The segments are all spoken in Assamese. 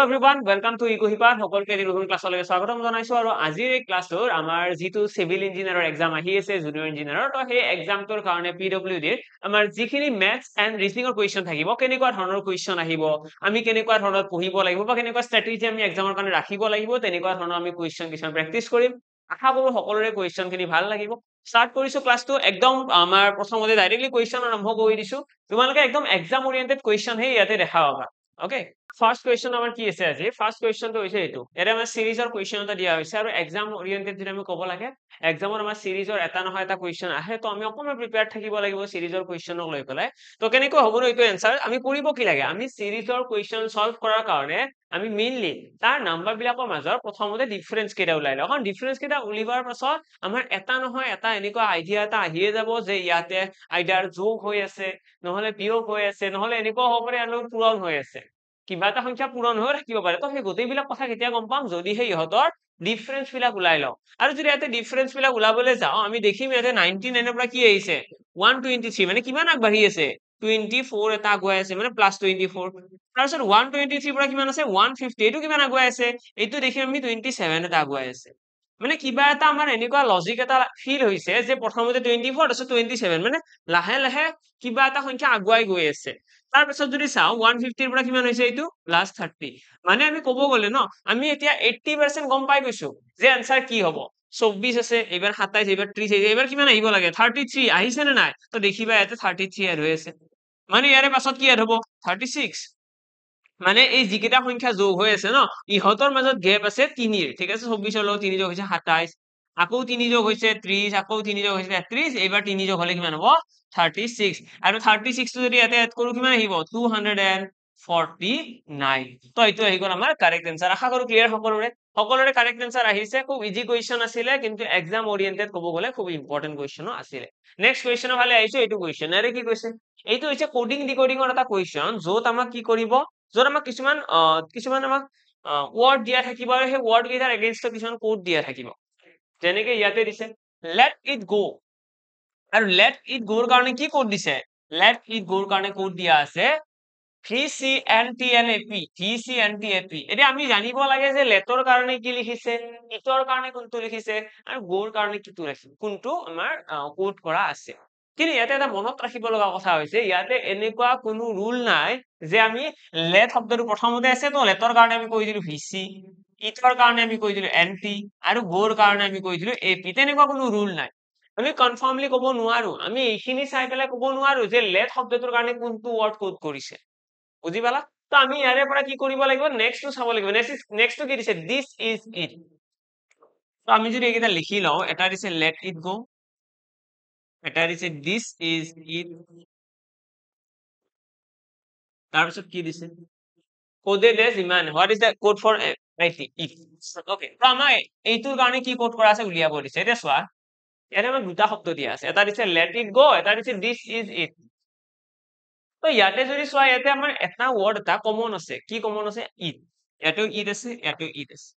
everyone, welcome to ইকোহিপাত সকলকে নতুন ক্লাছলৈকে স্বাগতম জনাইছো আৰু আজিৰ এই ক্লাছটোৰ আমাৰ যিটো সিভিল ইঞ্জিনিয়াৰৰ এক্সাম আহি আছে জুনিয়ৰ ইঞ্জিনিয়াৰৰ তো সেই এক্সামটোৰ কাৰণে পিডব্লিউডি আমাৰ যিখিনি ম্যাথছ এণ্ড ৰিজনিঙৰ কোৱেশ্চন থাকিব কেনেকুৱা ধৰণৰ কোৱেশ্চন আহিব আমি কেনেকুৱা ধৰণৰ পঢ়িব লাগিব বা কেনেকুৱা ষ্ট্ৰেটেজি আমি এক্সামৰ কাৰণে ৰাখিব লাগিব তেনেকুৱা ধৰণৰ আমি কোৱেশ্চন কিছুমান প্ৰেক্টিছ কৰিম আশা কৰো সকলোৰে কোৱেশ্চন খিনি ভাল লাগিব স্টাৰ্ট কৰিছো ক্লাছটো একদম আমাৰ প্ৰথমতে ডাইৰেক্টলি কোৱেশ্চন আৰম্ভ কৰি দিছো তোমালোকে একদম এক্সাম ওৰিয়েন্টেড কোৱেশ্চন হে ইয়াতে দেখা পাবা ওকে ফাৰ্স্ট কোয়েশ্চন আমাৰ কি আছে আজি ফাৰ্স্ট কোয়েশ্চন তো হইছে এটো এটা আমাৰ সিৰিজৰ কোয়েশ্চন এটা দিয়া হৈছে আৰু এক্সাম ওৰিয়েন্টেড যদি আমি ক'ব লাগে এক্সামৰ আমাৰ সিৰিজৰ এটা নহয় এটা কোয়েশ্চন আহে তো আমি অকমান প্ৰিপেয়াৰ থাকিব লাগিব সিৰিজৰ কোয়েশ্চনক লৈ পেলাই তো কেনেকৈ হ'ব এইটো এনসাৰ আমি কৰিব কি লাগে আমি সিৰিজৰ কোয়েশ্চন সলভ কৰাৰ কাৰণে আমি মেইনলি তাৰ নাম্বাৰ বিলাকৰ মাজৰ প্ৰথমতে ডিফাৰেন্স কেইটা উলাই লওঁ কাৰণ ডিফাৰেন্স কেইটা উলিবাৰ পাছত আমাৰ এটা নহয় এটা এনেকুৱা আইডিয়া এটা আহিয়ে যাব যে ইয়াতে আইডিয়াৰ যোগ হৈ আছে নহলে বিয়োগ হৈ আছে নহলে এনেকুৱা হ'ব পাৰে আৰু পূৰণ হৈ আছে কিবা এটা সংখ্যা পূৰণ হৈ থাকিব পাৰে তো সেই গোটেইবিলাক কথা কেতিয়া গম পাম যদিহে ইহঁতৰ ডিফাৰেন্স বিলাক উলাই লওঁ আৰু যদি ইয়াতে ডিফাৰেন্স বিলাক উলাবলৈ যাওঁ আমি দেখিম ইয়াতে 99 ৰ পৰা কি আহিছে 123 মানে কিমান আগবাঢ়ি আছে 24 এটা আগুৱাই আছে মানে +24 তাৰপিছত 123 পৰা কিমান আছে 150 এইটো কিমান আগুৱাই আছে এইটো দেখিম আমি 27 এটা আগুৱাই আছে মানে কিবা এটা আমাৰ এনেকুৱা লজিক এটা ফিল হৈছে যে প্ৰথমতে 24 তাৰপিছত 27 মানে লাহে লাহে কিবা এটা সংখ্যা আগুৱাই গৈ আছে তাৰ পিছত যদি চাও 150 ৰ পৰা কিমান হৈছে এইটো +30 মানে আমি ক'ব গলে ন আমি এতিয়া 80% গম পাই গৈছো যে আনসাৰ কি হ'ব 24 আছে এবাৰ 27 এবাৰ 30 এবাৰ কিমান আহিব লাগে 33 আহিছে নে নাই তো দেখিবা ইয়াতে 33 এড হৈ আছে মানে ইয়াৰে পাছত কি এড হ'ব 36 মানে এই যিকেইটা সংখ্যা যোগ হৈ আছে ন ইহঁতৰ মাজত গ্যাপ আছে 3 ঠিক আছে 24 ৰ লগত 3 যোগ হৈছে 27 আকৌ 3 যোগ হৈছে 30 আকৌ 3 যোগ হৈছে 33 এইবাৰ 3 যোগ হলে কিমান হ'ব 36 আৰু 36 টো যদি ইয়াতে এড কৰো কিমান আহিব 249 তো এইটো আহি গ'ল আমাৰ কাৰেক্ট আনসাৰ আশা কৰো ক্লিয়াৰ সকলোৰে কাৰেক্ট আনসাৰ আহিছে খুব ইজি কোয়েশ্চন আছিলে কিন্তু এক্সাম ওৰিয়েন্টেড ক'ব গলে খুব ইম্পৰ্টেন্ট কোয়েশ্চনো আছিলে নেক্সট কোয়েশ্চনৰ ফালে আহিছো এইটো কোয়েশ্চন আৰে কি কৈছে এইটো হৈছে কোডিং ডিকোডিংৰ এটা কোয়েশ্চন যত আমাক কি কৰিব যত আমাক কিছুমান আমাক ওয়াৰ্ড দিয়া থাকিব আৰু সেই ওয়াৰ্ড কেইটাৰ এগেইনষ্টত কিছুমান কোড দিয়া থাকিব যেনেকৈ ইয়াতে দিছে let it go আৰু let it go ৰ কাৰণে কি কোড দিছে let it go ৰ কাৰণে কোড দিয়া আছে VCNTNAP এতিয়া আমি জানিব লাগে যে লেটৰ কাৰণে কি লিখিছে ইটৰ কাৰণে কোনটো লিখিছে আৰু গোৰ কাৰণে কিটো লিখিছে কোনটো আমাৰ কোড কৰা আছে কিন্তু ইয়াতে এটা মনত ৰাখিব লগা কথা হৈছে ইয়াতে এনেকুৱা কোনো ৰুল নাই যে আমি লেট শব্দটো প্ৰথমতে আছে তো লেটৰ কাৰণে আমি কৈ দিলো VC ইটৰ কাৰণে আমি কৈ দিলো NT আৰু গোৰ কাৰণে আমি কৈ দিলো AP তেনেকুৱা কোনো ৰুল নাই আমি কনফাৰ্মলি ক'ব নোৱাৰো আমি এইখিনি চাই পেলাই ক'ব নোৱাৰো যে লেট শব্দটোৰ কাৰণে কোনটো ওয়াৰ্ড কোড কৰিছে বুজি পালা তো আমি ইয়াৰে পৰা কি কৰিব লাগিব নেক্সটটো চাব লাগিব নেক্সটটো কি দিছে দিস ইজ ইট তো আমি যদি এইকেইটা লিখি লওঁ এটা দিছে লেট ইট গো এটা দিছে দিস ইজ ইট তাৰপিছত কি দিছে কোডেড এজ ইমান what is the code for if okay তো আমাৰ এইটোৰ কাৰণে কি কোড কৰা আছে উলিয়াব দিছে এতিয়া চোৱা ইয়াতে আমাৰ দুটা শব্দ দিয়া আছে এটা দিছে লেট ইট গো এটা দিছে দিস ইজ ইট তো ইয়াতে যদি চোৱা ইয়াতে আমাৰ এটা ওয়ার্ড এটা কমন আছে কি কমন আছে ইট ইয়াতেও ইট আছে ইয়াতেও ইট আছে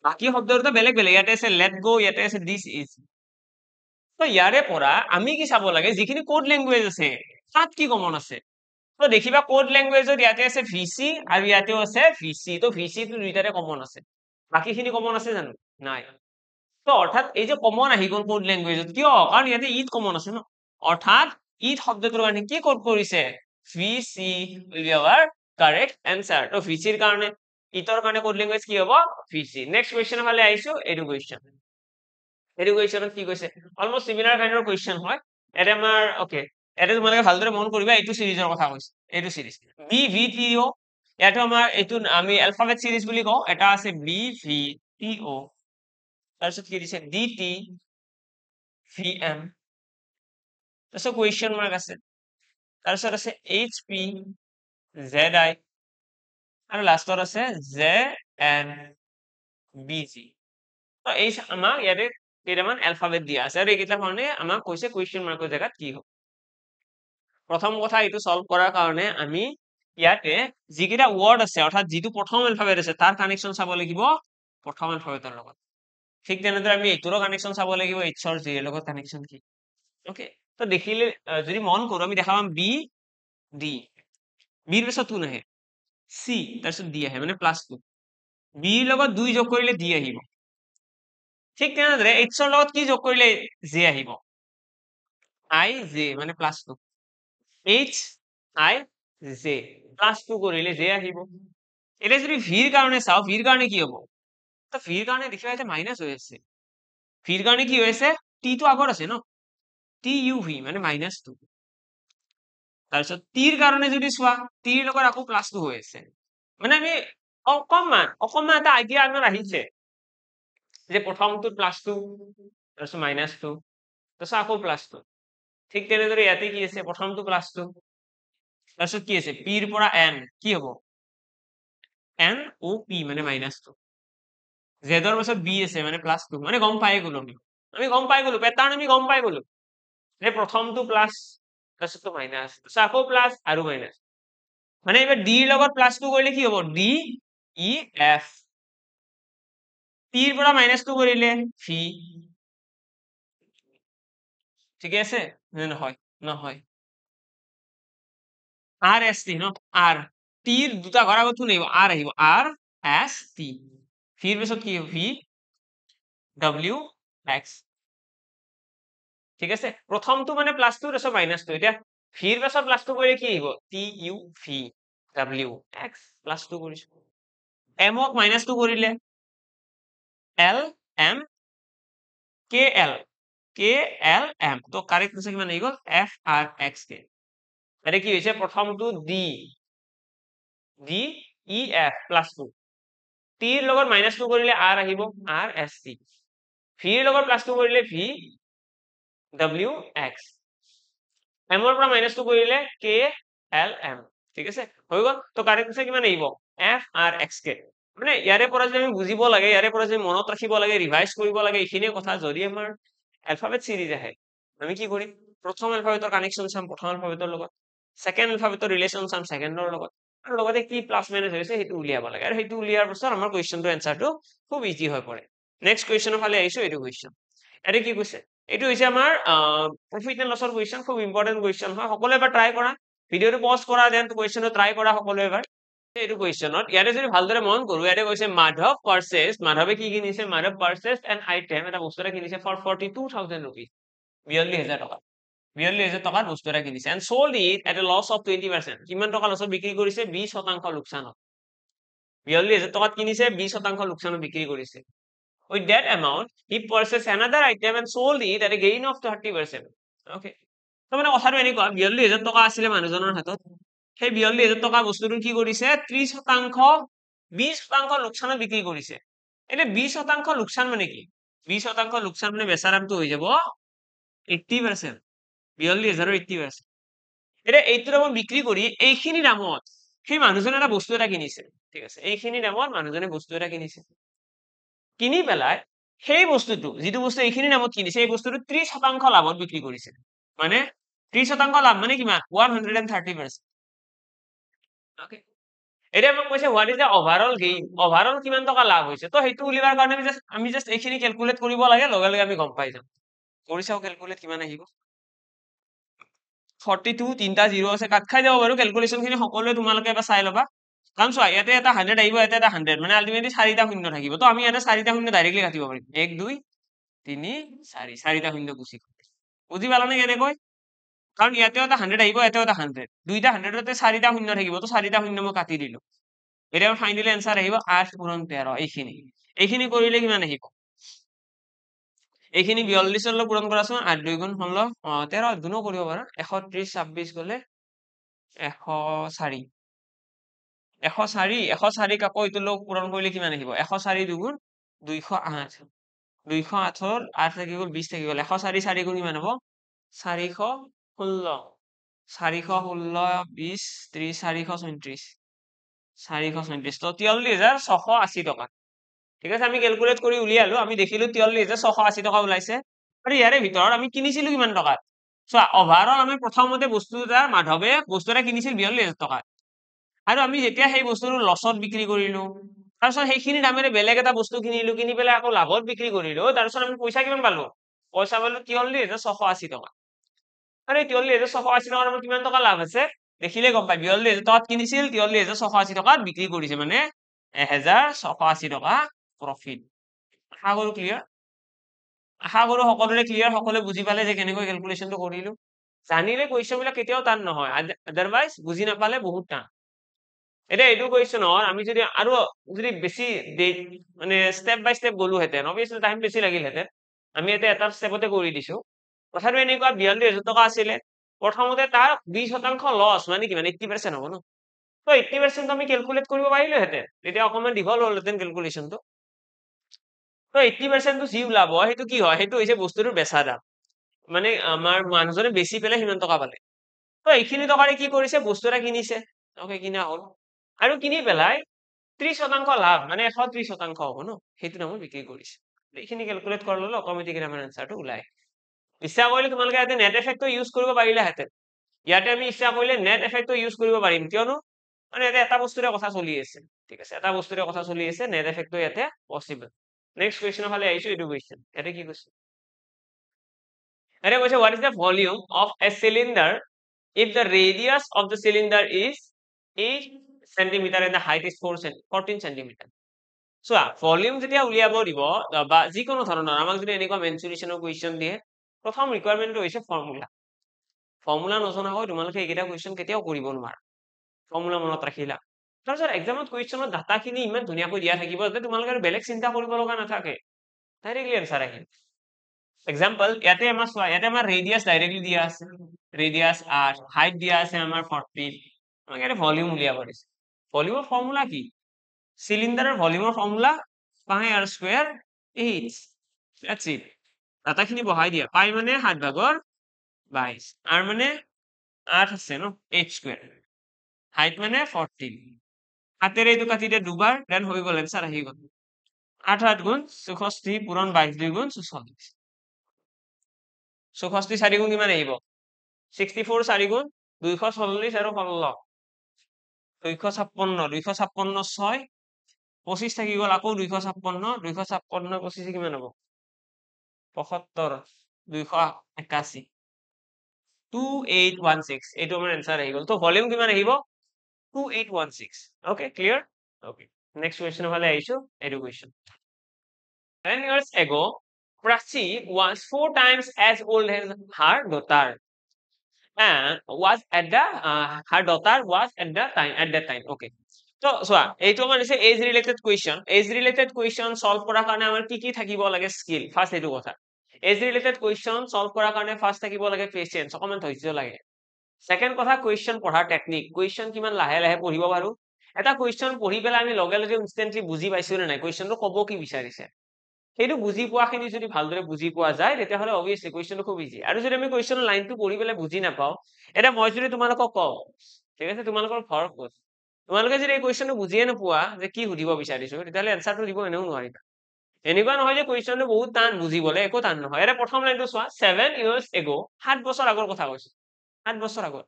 বাকি শব্দটো বেলেগ বেলেগ ইয়াতে আছে লেট গো ইয়াতে আছে দিস ইজ তো ইয়াৰে পৰা আমি কি চাব লাগে যিখিনি কোড ল্যাঙ্গুয়েজ আছে তাত কি কমন আছে তো দেখিবা কোড ল্যাঙ্গুয়েজত ইয়াতে আছে ভিসি আৰু ইয়াতেও আছে ভিসি তো ভিসি টো দুইটাৰে কমন আছে বাকিখিনি কমন আছে জানো নাই তো অৰ্থাৎ এই যে কমন আহি গ'ল কোড ল্যাঙ্গুয়েজত কিয় কাৰণ ইয়াতে ইট কমন আছে ন অৰ্থাৎ ইট শব্দটোৰ কাৰণে কি কোড কৰিছে VC will be our correct answer তো ভিসিৰ কাৰণে ইটৰ কাৰণে কোড ল্যাঙ্গুয়েজ কি হ'ব ভিসি নেক্সট কোৱেশ্চনৰ ফালে আহিছো এইটো কোৱেশ্চনত কি কৈছে অলমোস্ট সিমিলাৰ কাইন্ডৰ কোৱেশ্চন হয় এটা আমাৰ ওকে এটা তোমালোকে ভালদৰে মন কৰিবা এইটো সিৰিজৰ কথা কৈছে এইটো সিৰিজ BVTO ইয়াতো আমাৰ এইটো আমি অ্যালফাবেট সিৰিজ বুলি কওঁ এটা আছে BVTO তাৰপিছত কি দিছে DT VM তাৰপিছত কুৱেশ্চন মাৰ্ক আছে তাৰপিছত আছে HP ZI আৰু লাষ্টত আছে JNBG তো এই আমাক ইয়াতে কেইটামান অ্যালফাবেট দিয়া আছে আৰু এইকেইটাৰ কাৰণে আমাক কৈছে কুৱেশ্চন মাৰ্কৰ জায়গাত কি হ'ব প্ৰথম কথা এইটো সলভ কৰাৰ কাৰণে আমি ইয়াতে যিকেইটা ওয়াৰ্ড আছে অৰ্থাৎ যিটো প্ৰথম অ্যালফাবেট আছে তাৰ কানেকশন চাব লাগিব প্ৰথম অ্যালফাবেটৰ লগত ঠিক তেনেদৰে আমি এইটোৰো কানেকশন চাব লাগিব এইচৰ জি লগত কানেকশন কি ওকে তো দেখিলে যদি মন কৰো আমি দেখা পাম বি ডি বিৰ পিছত টু নাহে চি তাৰপিছত ডি আহে মানে +2 বিৰ লগত 2 যোগ কৰিলে ডি আহিব ঠিক তেনেদৰে এইচৰ লগত কি যোগ কৰিলে জে আহিব আই জে মানে +2 এইচ আই জে +2 কৰিলে জে আহিব এতিয়া যদি ভিৰ কাৰণে চাও ভিৰ কাৰণে কি হ'ব তো ভিৰ কাৰণে দেখিবা এটা মাইনাস হৈ আছে ভিৰ কাৰণে কি হৈ আছে টি তো আগত আছে ন টি ইউ ভি মানে -2 তাৰপিছত টিৰ কাৰণে যদি চোৱা টিৰ লগত আকৌ +2 হৈ আছে মানে আমি অকমান এটা আইডিয়া আমাৰ আহিছে যে প্ৰথমটো +2 তাৰপিছত -2 তাৰপিছত আকৌ +2 ঠিক তেনেদৰে ইয়াতে কি আছে প্ৰথমটো +2 তাৰপিছত কি আছে পিৰ পৰা এন কি হ'ব এন ও পি মানে -2 জেডৰ পাছত বি আছে মানে +2 মানে গম পাই গ'লো আমি গম পাই গ'লো প্যাটাৰ্ন আমি গম পাই গ'লো যে প্ৰথমটো প্লাস তাৰপিছতটো মাইনাস তাৰপিছত আকৌ প্লাস আৰু মাইনাস মানে এবাৰ ডি ৰ লগত +2 কৰিলে কি হ'ব ডি ই এফ টিৰ পৰা -2 কৰিলে ভি ঠিক আছে নে নহয় নহয় আর এস টি ন আর টির দুটা ঘর আগত কোন আহিব আর আহিব আর এস টি ভিৰ পিছত কি হ'ব ভি ডব্লিউ এক্স ঠিক আছে প্ৰথমটো মানে +2 তাৰপিছত -2 এতিয়া ভিৰ পাছত +2 কৰিলে কি আহিব T U V W X +2 কৰিছো এমক -2 কৰিলে L M K L M তো কারেক্ট আছে কিমান আহি গ'ল এফ আর এক্স কে এটা কি হৈছে প্ৰথমটো ডি ডি ই এফ +2 টিৰ লগত -2 কৰিলে আৰ আহিব আৰ এস টি ভিৰ লগত +2 কৰিলে ভি ডব্লিউ এক্স এমৰ পৰা -2 কৰিলে কে এল এম ঠিক আছে হৈ গ'ল তো কাৰেক্ট আছে কিমান আহিব এফ আৰ এক্স কে মানে ইয়াৰে পৰা যদি আমি বুজিব লাগে ইয়াৰে পৰা যদি মনত ৰাখিব লাগে ৰিভাইজ কৰিব লাগে এইখিনি কথা যদি আমাৰ এলফাবেট সিৰিজ আহে আমি কি কৰিম প্ৰথম এলফাবেটৰ কানেকশন চাম প্ৰথম এলফাবেটৰ লগত সেকেন্ড এলফাবেটৰ ৰিলেশন চাম সেকেন্ডৰ লগত আৰু লগতে কি প্লাস মাইনাস হৈছে সেইটো উলিয়াব লাগে আৰু সেইটো উলিয়াৰ পিছত আমাৰ কোৱেশ্চনটো এনসাৰটো খুব ইজি হৈ পৰে নেক্সট কোৱেশ্চনৰ ফালে আহিছো এইটো কোৱেশ্চন এটা কি কৈছে এইটো হৈছে আমাৰ প্ৰফিট এণ্ড লছৰ কোৱেশ্চন খুব ইম্পৰ্টেন্ট কোৱেশ্চন হয় সকলোৱে এবাৰ ট্ৰাই কৰা ভিডিঅটো পজ কৰা দেন কোৱেশ্চনটো ট্ৰাই কৰা সকলোৱে এবাৰ এইটো কোৱেশ্চনত ইয়াতে যদি ভালদৰে মন কৰো ইয়াতে কৈছে মাধৱ পাৰ্চেজ মাধৱে কি কিনিছে মাধৱ পাৰ্চেজ এন আইটেম এটা বস্তু এটা কিনিছে ফৰ 42,000 rupees 42,000 টকা 42,000 টকাৰ বস্তু এটা কিনিছে and sold it at a loss of 20% কিমান টকা লছত বিক্ৰী কৰিছে 20% লোকচানত 42,000 টকাত কিনিছে 20% লোকচানত বিক্ৰী কৰিছে with that amount he purchased another item and sold it at a gain of 30% okay তো মানে কথাটো এনেকুৱা 42,000 টকা আছিলে মানুহজনৰ হাতত সেই 42,000 টকা বস্তুটো কি কৰিছে 30% 20% লোকচানত বিক্ৰী কৰিছে এতিয়া 20% লোকচান মানে কি 20% লোকচান মানে বেচাৰামটো হৈ যাব 80% 42,000 80% এতিয়া এইটো দামত বিক্ৰী কৰি এইখিনি দামত সেই মানুহজনে এটা বস্তু এটা কিনিছে ঠিক আছে এইখিনি দামত মানুহজনে বস্তু এটা কিনিছে কিনি পেলাই সেই বস্তুটো যিটো বস্তু এইখিনি দামত কিনিছে এই বস্তুটো 30% লাভত বিক্ৰী কৰিছে মানে 30% লাভ মানে কিমান 130% ওকে এতিয়া আমাক কৈছে what is the overall gain overall কিমান টকা লাভ হৈছে তো সেইটো উলিয়াৰ কাৰণে আমি জাস্ট এইখিনি ক্যালকুলেট কৰিব লাগে লগে লগে আমি গম পাই যাম কৰি চাও ক্যালকুলেট কিমান আহিব 42 তিনটা 0 আছে কাট খাই যাব বাৰু ক্যালকুলেশন খিনি সকলোৱে তোমালোকে এবাৰ চাই লবা কাৰণ চোৱা ইয়াতে এটা 100 আহিব ইয়াতে এটা 100 মানে আলটিমেটলি 4টা শূন্য থাকিব তো আমি ইয়াতে 4টা শূন্য ডাইৰেক্টলি কাটিব পাৰিম 1 2 3 4 4টা শূন্য গুছি গ'ল বুজি পালা নে কেনেকৈ কাৰণ ইয়াতেও এটা 100 আহিব ইয়াতেও এটা 100 দুইটা 100তে 4টা শূন্য থাকিব তো 4টা শূন্য মই কাটি দিলো এতিয়া ফাইনালি आंसर আহিব 8 পূৰণ 13 এইখিনি কৰিলে কিমান আহিব এইখিনি 42 লৈ পূৰণ কৰাচোন 8 2 গুণ 16 13 দুনো কৰিব পাৰা 130 26 গলে 104 104 কাকো ইটো লোক পূৰণ কৰিলে কিমান আহিব 104 দুগুণ 208 208 8 থাকি গ'ল 20 থাকি গ'ল 104 4 গুণ কিমান হ'ব 416 416 20 30 434 434 তো 43,680 টকা ঠিক আছে আমি ক্যালকুলেট কৰি উলিয়ালো আমি দেখিলো 43,680 টকা ওলাইছে আৰু ইয়াৰে ভিতৰত আমি কিনিছিলো কিমান টকাত সো ওভাৰঅল আমি প্ৰথমতে বস্তু এটা মাধৱে বস্তু এটা কিনিছিল 42,000 টকা আৰু আমি যেতিয়া সেই বস্তুটো লছত বিক্ৰী কৰিলো তাৰপিছত সেইখিনি দামেৰে বেলেগ এটা বস্তু কিনিলো কিনি পেলাই আকৌ লাভত বিক্ৰী কৰিলো তাৰপিছত আমি পইচা কিমান পালো 43,680 টকা আৰু 43,680 টকাৰ কিমান টকা লাভ আছে দেখিলে গম পায় 42,000 টকাত কিনিছিল 43,680 টকাত বিক্ৰী কৰিছে মানে 1,680 টকা প্ৰফিট আশা কৰো ক্লিয়াৰ আশা কৰো সকলোৰে ক্লিয়াৰ সকলোৱে বুজি পালে যে কেনেকৈ ক্যালকুলেশনটো কৰিলো জানিলে কোৱেশ্চন বিলাক কেতিয়াও টান নহয় আদাৰৱাইজ বুজি নাপালে বহুত টান এটা এইটো কোৱেশ্চনৰ আমি যদি আৰু যদি বেছি মানে স্টেপ বাই স্টেপ গলো হেতেন অবভিয়াসলি টাইম বেছি লাগিল হেতেন আমি এটা স্টেপতে কৰি দিছো কথাটো এনেকুৱা 42,000 টকা আছিলে প্ৰথমতে তাৰ 20% লস মানে কি মানে 80% হ'ব ন তো 80% আমি ক্যালকুলেট কৰিব পাৰিলো হেতেন তেতিয়া অকমান দীঘল হ'ল হেতেন ক্যালকুলেশনটো তো 80% টো যি ওলাব সেইটো কি হয় সেইটো হৈছে বস্তুটোৰ বেচা দাম মানে আমাৰ মানুহজনে বেছি পেলাই সিমান টকা পালে তো এইখিনি টকাৰে কি কৰিছে বস্তু এটা কিনিছে ওকে কিনা হ'ল আৰু কিনি পেলাই 30% লাভ মানে 130% হ'ব ন সেইটো নামত বিক্ৰী কৰিছে এইখিনি ক্যালকুলেট কৰি ললে অটোমেটিক্যালি আমাৰ আনসাৰটো ওলাই ইচ্ছা কৰিলে তোমালোকে ইয়াতে নেট এফেক্টটো ইউজ কৰিব পাৰিলাহেঁতেন ইয়াতে আমি ইচ্ছা কৰিলে নেট এফেক্টটো ইউজ কৰিব পাৰিম কিয়নো মানে ইয়াতে এটা বস্তুৰে কথা চলি আছে ঠিক আছে এটা বস্তুৰে কথা চলি আছে নেট এফেক্টটো ইয়াতে পসিবল নেক্সট কুৱেশ্যনৰ ফালে আহিছো এইটো কুৱেশ্যন ইয়াতে কি কৈছে এটা কৈছে what is the volume of a cylinder if the radius of the cylinder is 8 centimeter and the height is 14 centimeter চোৱা ভলিউম যেতিয়া উলিয়াব দিব বা যিকোনো ধৰণৰ আমাক যদি এনেকুৱা মেনচুৰেশ্যনৰ কুৱেশ্যন দিয়ে প্ৰথম ৰিকুৱাৰমেণ্টটো হৈছে ফৰ্মুলা নজনাকৈ তোমালোকে এইকেইটা কুৱেশ্যন কেতিয়াও কৰিব নোৱাৰা ফৰ্মুলা মনত ৰাখিলা তাৰপিছত এক্সামত কুৱেশ্যনৰ ডাটাখিনি ইমান ধুনীয়াকৈ দিয়া থাকিব যে তোমালোকে আৰু বেলেগ চিন্তা কৰিব লগা নাথাকে ডাইৰেক্টলি এনসাৰ আহিব এক্সাম্পল ইয়াতে আমাৰ চোৱা ইয়াতে আমাৰ ৰেডিয়াস ডাইৰেক্টলি দিয়া আছে ৰেডিয়াস 8 হাইট দিয়া আছে আমাৰ 14 আমাক ইয়াতে ভলিউম উলিয়াব দিছে ভলিউমৰ ফৰ্মুলা কি সিলিন্ডারের ভলিউমের ফর্মুলা পাই আর স্কয়ার এইচ দ্যাটস ইট ডাটাখিনি বহাই দিয়া পাই মানে 7/22 আর মানে 8 আছে ন এইচ স্কয়ার হাইট মানে 14 হাতের এইটো কাটি দিয়ে দুবার দেন হৈ গল এনসার আহি গল 8 8 গুণ 64 পূরণ 22 2 গুণ 44 64 4 গুণ কিমান আহিব 64 4 গুণ 240 আৰু 16 256 256 6 25 থাকি গল আকৌ 256 256 25 কিমান হ'ব 75 281 2816 এইটো আমাৰ আনসাৰ আহি গল তো ভলিউম কিমান আহিব 2816 ওকে ক্লিয়াৰ ওকে নেক্সট কোৱেশ্চনৰ ফালে আহিছো এইটো question 10 years ago Prachi was 4 times as old as her daughter and was at the her daughter was at that time okay তো চোৱা এইটো আমাৰ হৈছে age related question age related question solve কৰাৰ কাৰণে আমাৰ কি থাকিব লাগে স্কিল ফাৰ্স্ট এইটো কথা এজ ৰিলেটেড কুৱেশ্যন সলভ কৰাৰ কাৰণে ফাৰ্স্ট থাকিব লাগে পেশেন্স অকমান ধৈৰ্য লাগে সেকেন্ড কথা কুৱেশ্যন পঢ়াৰ টেকনিক কুৱেশ্যন কিমান লাহে লাহে পঢ়িব পাৰো এটা কুৱেশ্যন পঢ়ি পেলাই আমি লগে লগে ইনষ্টেন্টলি বুজি পাইছো নে নাই কুৱেশ্যনটো কব কি বিচাৰিছে সেইটো বুজি পোৱাখিনি যদি ভালদৰে বুজি পোৱা যায় তেতিয়াহ'লে অবভিয়াসলি কুৱেশ্যনটো খুব ইজি আৰু যদি আমি কুৱেশ্যনৰ লাইনটো পঢ়ি পেলাই বুজি নাপাওঁ এটা মই যদি তোমালোকক কওঁ ঠিক আছে তোমালোকৰ ঘৰ ক'ত তোমালোকে যদি এই কুৱেশ্যনটো বুজিয়ে নোপোৱা যে কি সুধিব বিচাৰিছো তেতিয়াহ'লে এনসাৰটো দিব এনেও নোৱাৰিবা এনেকুৱা নহয় যে কুৱেশ্যনটো বহুত টান বুজিবলৈ একো টান নহয় এটা প্ৰথম লাইনটো চোৱা 7 years ago 7 বছৰ আগৰ কথা কৈছো 7 বছৰ আগত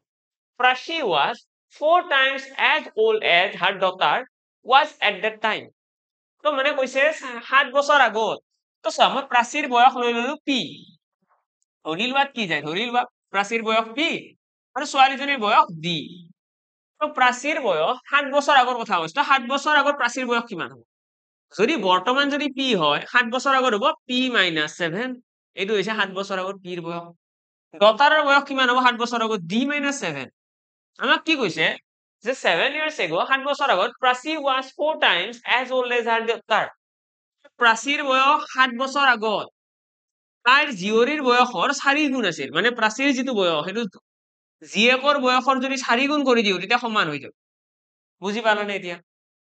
Prachi was 4 times as old as her daughter was at that time তো মানে কৈছে 7 বছৰ আগত তো চোৱা মই প্ৰাচীৰ বয়স লৈ ললো পি ধৰি লোৱাত কি যায় ধৰি লোৱা প্ৰাচীৰ বয়স পি আৰু ছোৱালীজনীৰ বয়স ডি তো প্ৰাচীৰ বয়স 7 বছৰ আগৰ কথা কৈছো 7 বছৰ আগৰ প্ৰাচীৰ বয়স কিমান হ'ব যদি বৰ্তমান যদি পি হয় 7 বছৰ আগত হ'ব পি - 7 এইটো হৈছে 7 বছৰ আগৰ পিৰ বয়স ডটাৰৰ বয়স কিমান হ'ব 7 বছৰ আগত ডি - 7 আমাক কি কৈছে যে 7 years ago 7 বছৰ আগত Prachi was 4 times as old as her daughter প্ৰাচীৰ বয়স 7 বছৰ আগত তাইৰ জীয়ৰীৰ বয়সৰ 4 গুণ আছিল মানে প্ৰাচীৰ যিটো বয়স সেইটো জীয়েকৰ বয়সৰ যদি 4 গুণ কৰি দিও তেতিয়া সমান হৈ যাব বুজি পালানে এতিয়া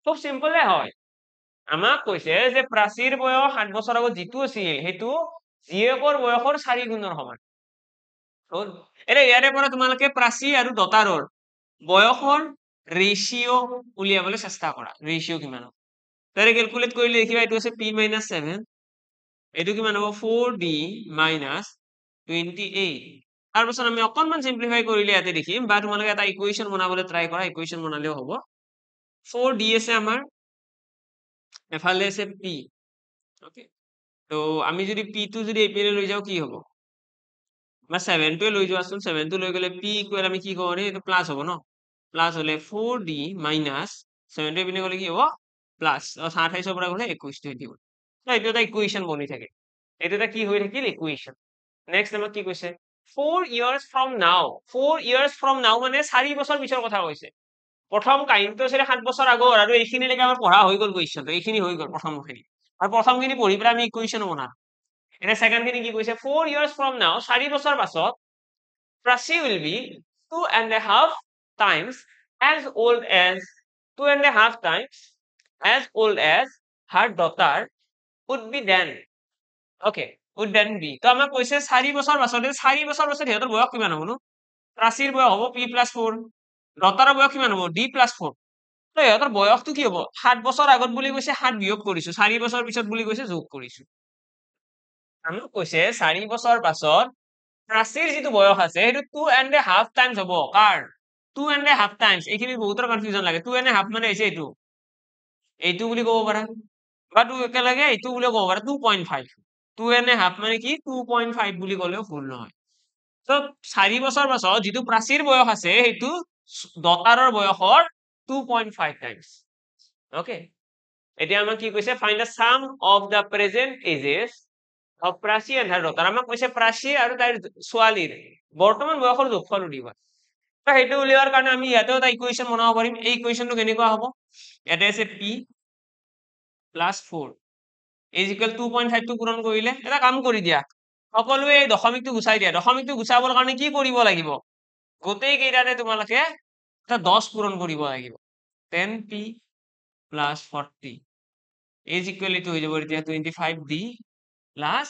খুব সিম্পলে হয় আমাক কৈছে যে প্ৰাচীৰ বয়স 7 বছৰ আগত যিটো আছিল সেইটো জীয়েকৰ বয়সৰ 4 গুণৰ সমান এটা ইয়াৰে পৰা তোমালোকে প্ৰাচী আৰু ডটাৰৰ বয়সৰ ৰেশিও উলিয়াবলৈ চেষ্টা কৰা ৰেশিও কিমান হ'ব তাৰে ক্যালকুলেট কৰিলে দেখিবা এইটো আছে p - 7 এইটো কিমান হ'ব 4d - 28 তাৰপিছত আমি অকনমান সিম্পলিফাই কৰিলে ইয়াতে দেখিম বা তোমালোকে এটা ইকুৱেশ্যন বনাবলৈ ট্ৰাই কৰা ইকুৱেশ্যন বনালেও হ'ব 4d আছে আমাৰ এফালে আছে p ওকে তো আমি যদি p টো যদি এইপিনে লৈ যাও কি হ'ব বা 7 টোৱে লৈ যোৱাচোন 7 টো লৈ গলে p ইকুৱেল আমি কি কওঁ এইটো প্লাস হ'ব ন প্লাস হলে 4d মাইনাস 70 পিনে গলে কি হব প্লাস 28 পৰা গলে 21 হৈ দিব তো এইটো এটা ইকুয়েশন বনি থাকে এইটো এটা কি হৈ থাকিল ইকুয়েশন নেক্সট আমাক কি কৈছে 4 years from now 4 years from now মানে 4 বছৰ পিছৰ কথা কৈছে প্ৰথম কাহিনীটো আছিলে 7 বছৰ আগৰ আৰু এইখিনিলৈকে আমাৰ পঢ়া হৈ গল কুৱেশ্যনটো এইখিনি হৈ গল প্ৰথমখিনি আৰু প্ৰথমখিনি পঢ়ি পেলাই আমি ইকুয়েশন বনাম এটা সেকেন্ড খিনি কি কৈছে 4 years from now 4 বছৰ পাছত Prachi will be 2.5 times as old as 2.5 times as old as her daughter would be then okay would then be তো আমাক কৈছে 4 বছৰ পাছত 4 বছৰ পাছত সিহঁতৰ বয়স কিমান হ'ব নো প্ৰাচীৰ বয়স হ'ব p+4 ডটাৰৰ বয়স কিমান হ'ব d+4 তো ইহঁতৰ বয়সটো কি হ'ব 7 বছৰ আগত বুলি কৈছে 7 বিয়োগ কৰিছো 4 বছৰ পিছত বুলি কৈছে যোগ কৰিছো আমাক কৈছে 4 বছৰ পাছত প্ৰাচীৰ যিটো বয়স আছে সেইটো 2.5 টাইমছ হ'ব কাৰ 2.5 টাইমছ এইখিনি বহুতৰ কনফিউজন লাগে 2.5 মানে হৈছে এইটো বুলি ক'ব পাৰা বা টু একেলগে এইটো বুলি ক'ব পাৰা 2.5 2.5 মানে কি 2.5 বুলি ক'লেও ভুল নহয় তো 4 বছৰ পাছত যিটো প্ৰাচীৰ বয়স আছে সেইটো ডটাৰৰ বয়সৰ 2.5 টাইমছ ওকে এতিয়া আমাক কি কৈছে find the sum of the present ages of Prachi and her daughter আমাক কৈছে প্ৰাচী আৰু তাইৰ ছোৱালীৰ বৰ্তমান বয়সৰ যোগফল উলিওৱা তো সেইটো উলিওৱাৰ কাৰণে আমি ইয়াতেও এটা ইকুয়েশন বনাব পাৰিম এই ইকুয়েশনটো কেনেকুৱা হ'ব ইয়াতে আছে p + 4 is equal 2.5 টো পূৰণ কৰিলে এটা কাম কৰি দিয়া সকলোৱে এই দশমিকটো গুচাই দিয়া দশমিকটো গুচাবৰ কাৰণে কি কৰিব লাগিব গোটেই কেইটাতে তোমালোকে এটা 10 পূৰণ কৰিব লাগিব 10p + 40 is equal to হৈ যাব এতিয়া 25d প্লাস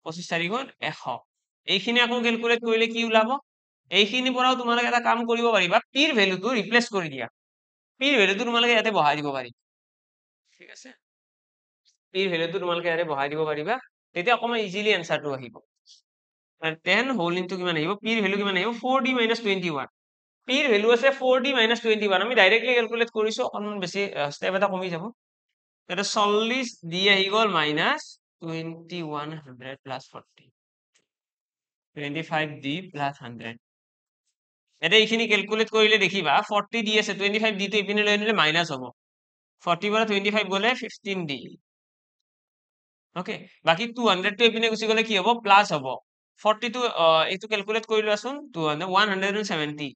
25 4 গুণ 100 এইখিনি আকৌ ক্যালকুলেট কৰিলে কি ওলাব এইখিনি পৰাও তোমালোকে এটা কাম কৰিব পাৰিবা পিৰ ভ্যালুটো ৰিপ্লেস কৰি দিয়া পিৰ ভ্যালুটো তোমালোকে ইয়াতে বহাই দিব পাৰি ঠিক আছে পিৰ ভ্যালুটো তোমালোকে ইয়াতে বহাই দিব পাৰিবা তেতিয়া অকমান ইজিলি আনসাৰটো আহিব 10 হোল ইনটু কিমান আহিব পিৰ ভ্যালু কিমান আহিব 4d - 21 পিৰ ভ্যালু আছে 4d - 21 আমি ডাইৰেক্টলি ক্যালকুলেট কৰিছো অকমান বেছি স্টেপ এটা কমি যাব এটা 40 দি আহি গল মাইনাস 2100 প্লাস 40 25d প্লাস 100 এটা এইখিনি ক্যালকুলেট কৰিলে দেখিবা 40 দি আছে 25d টো ইপিনে লৈ আনিলে মাইনাস হ'ব 40 পৰা 25 গলে 15d ওকে বাকি 200 টো ইপিনে গুচি গলে কি হ'ব প্লাস হ'ব 40 টো এইটো ক্যালকুলেট কৰি লোৱাচোন 170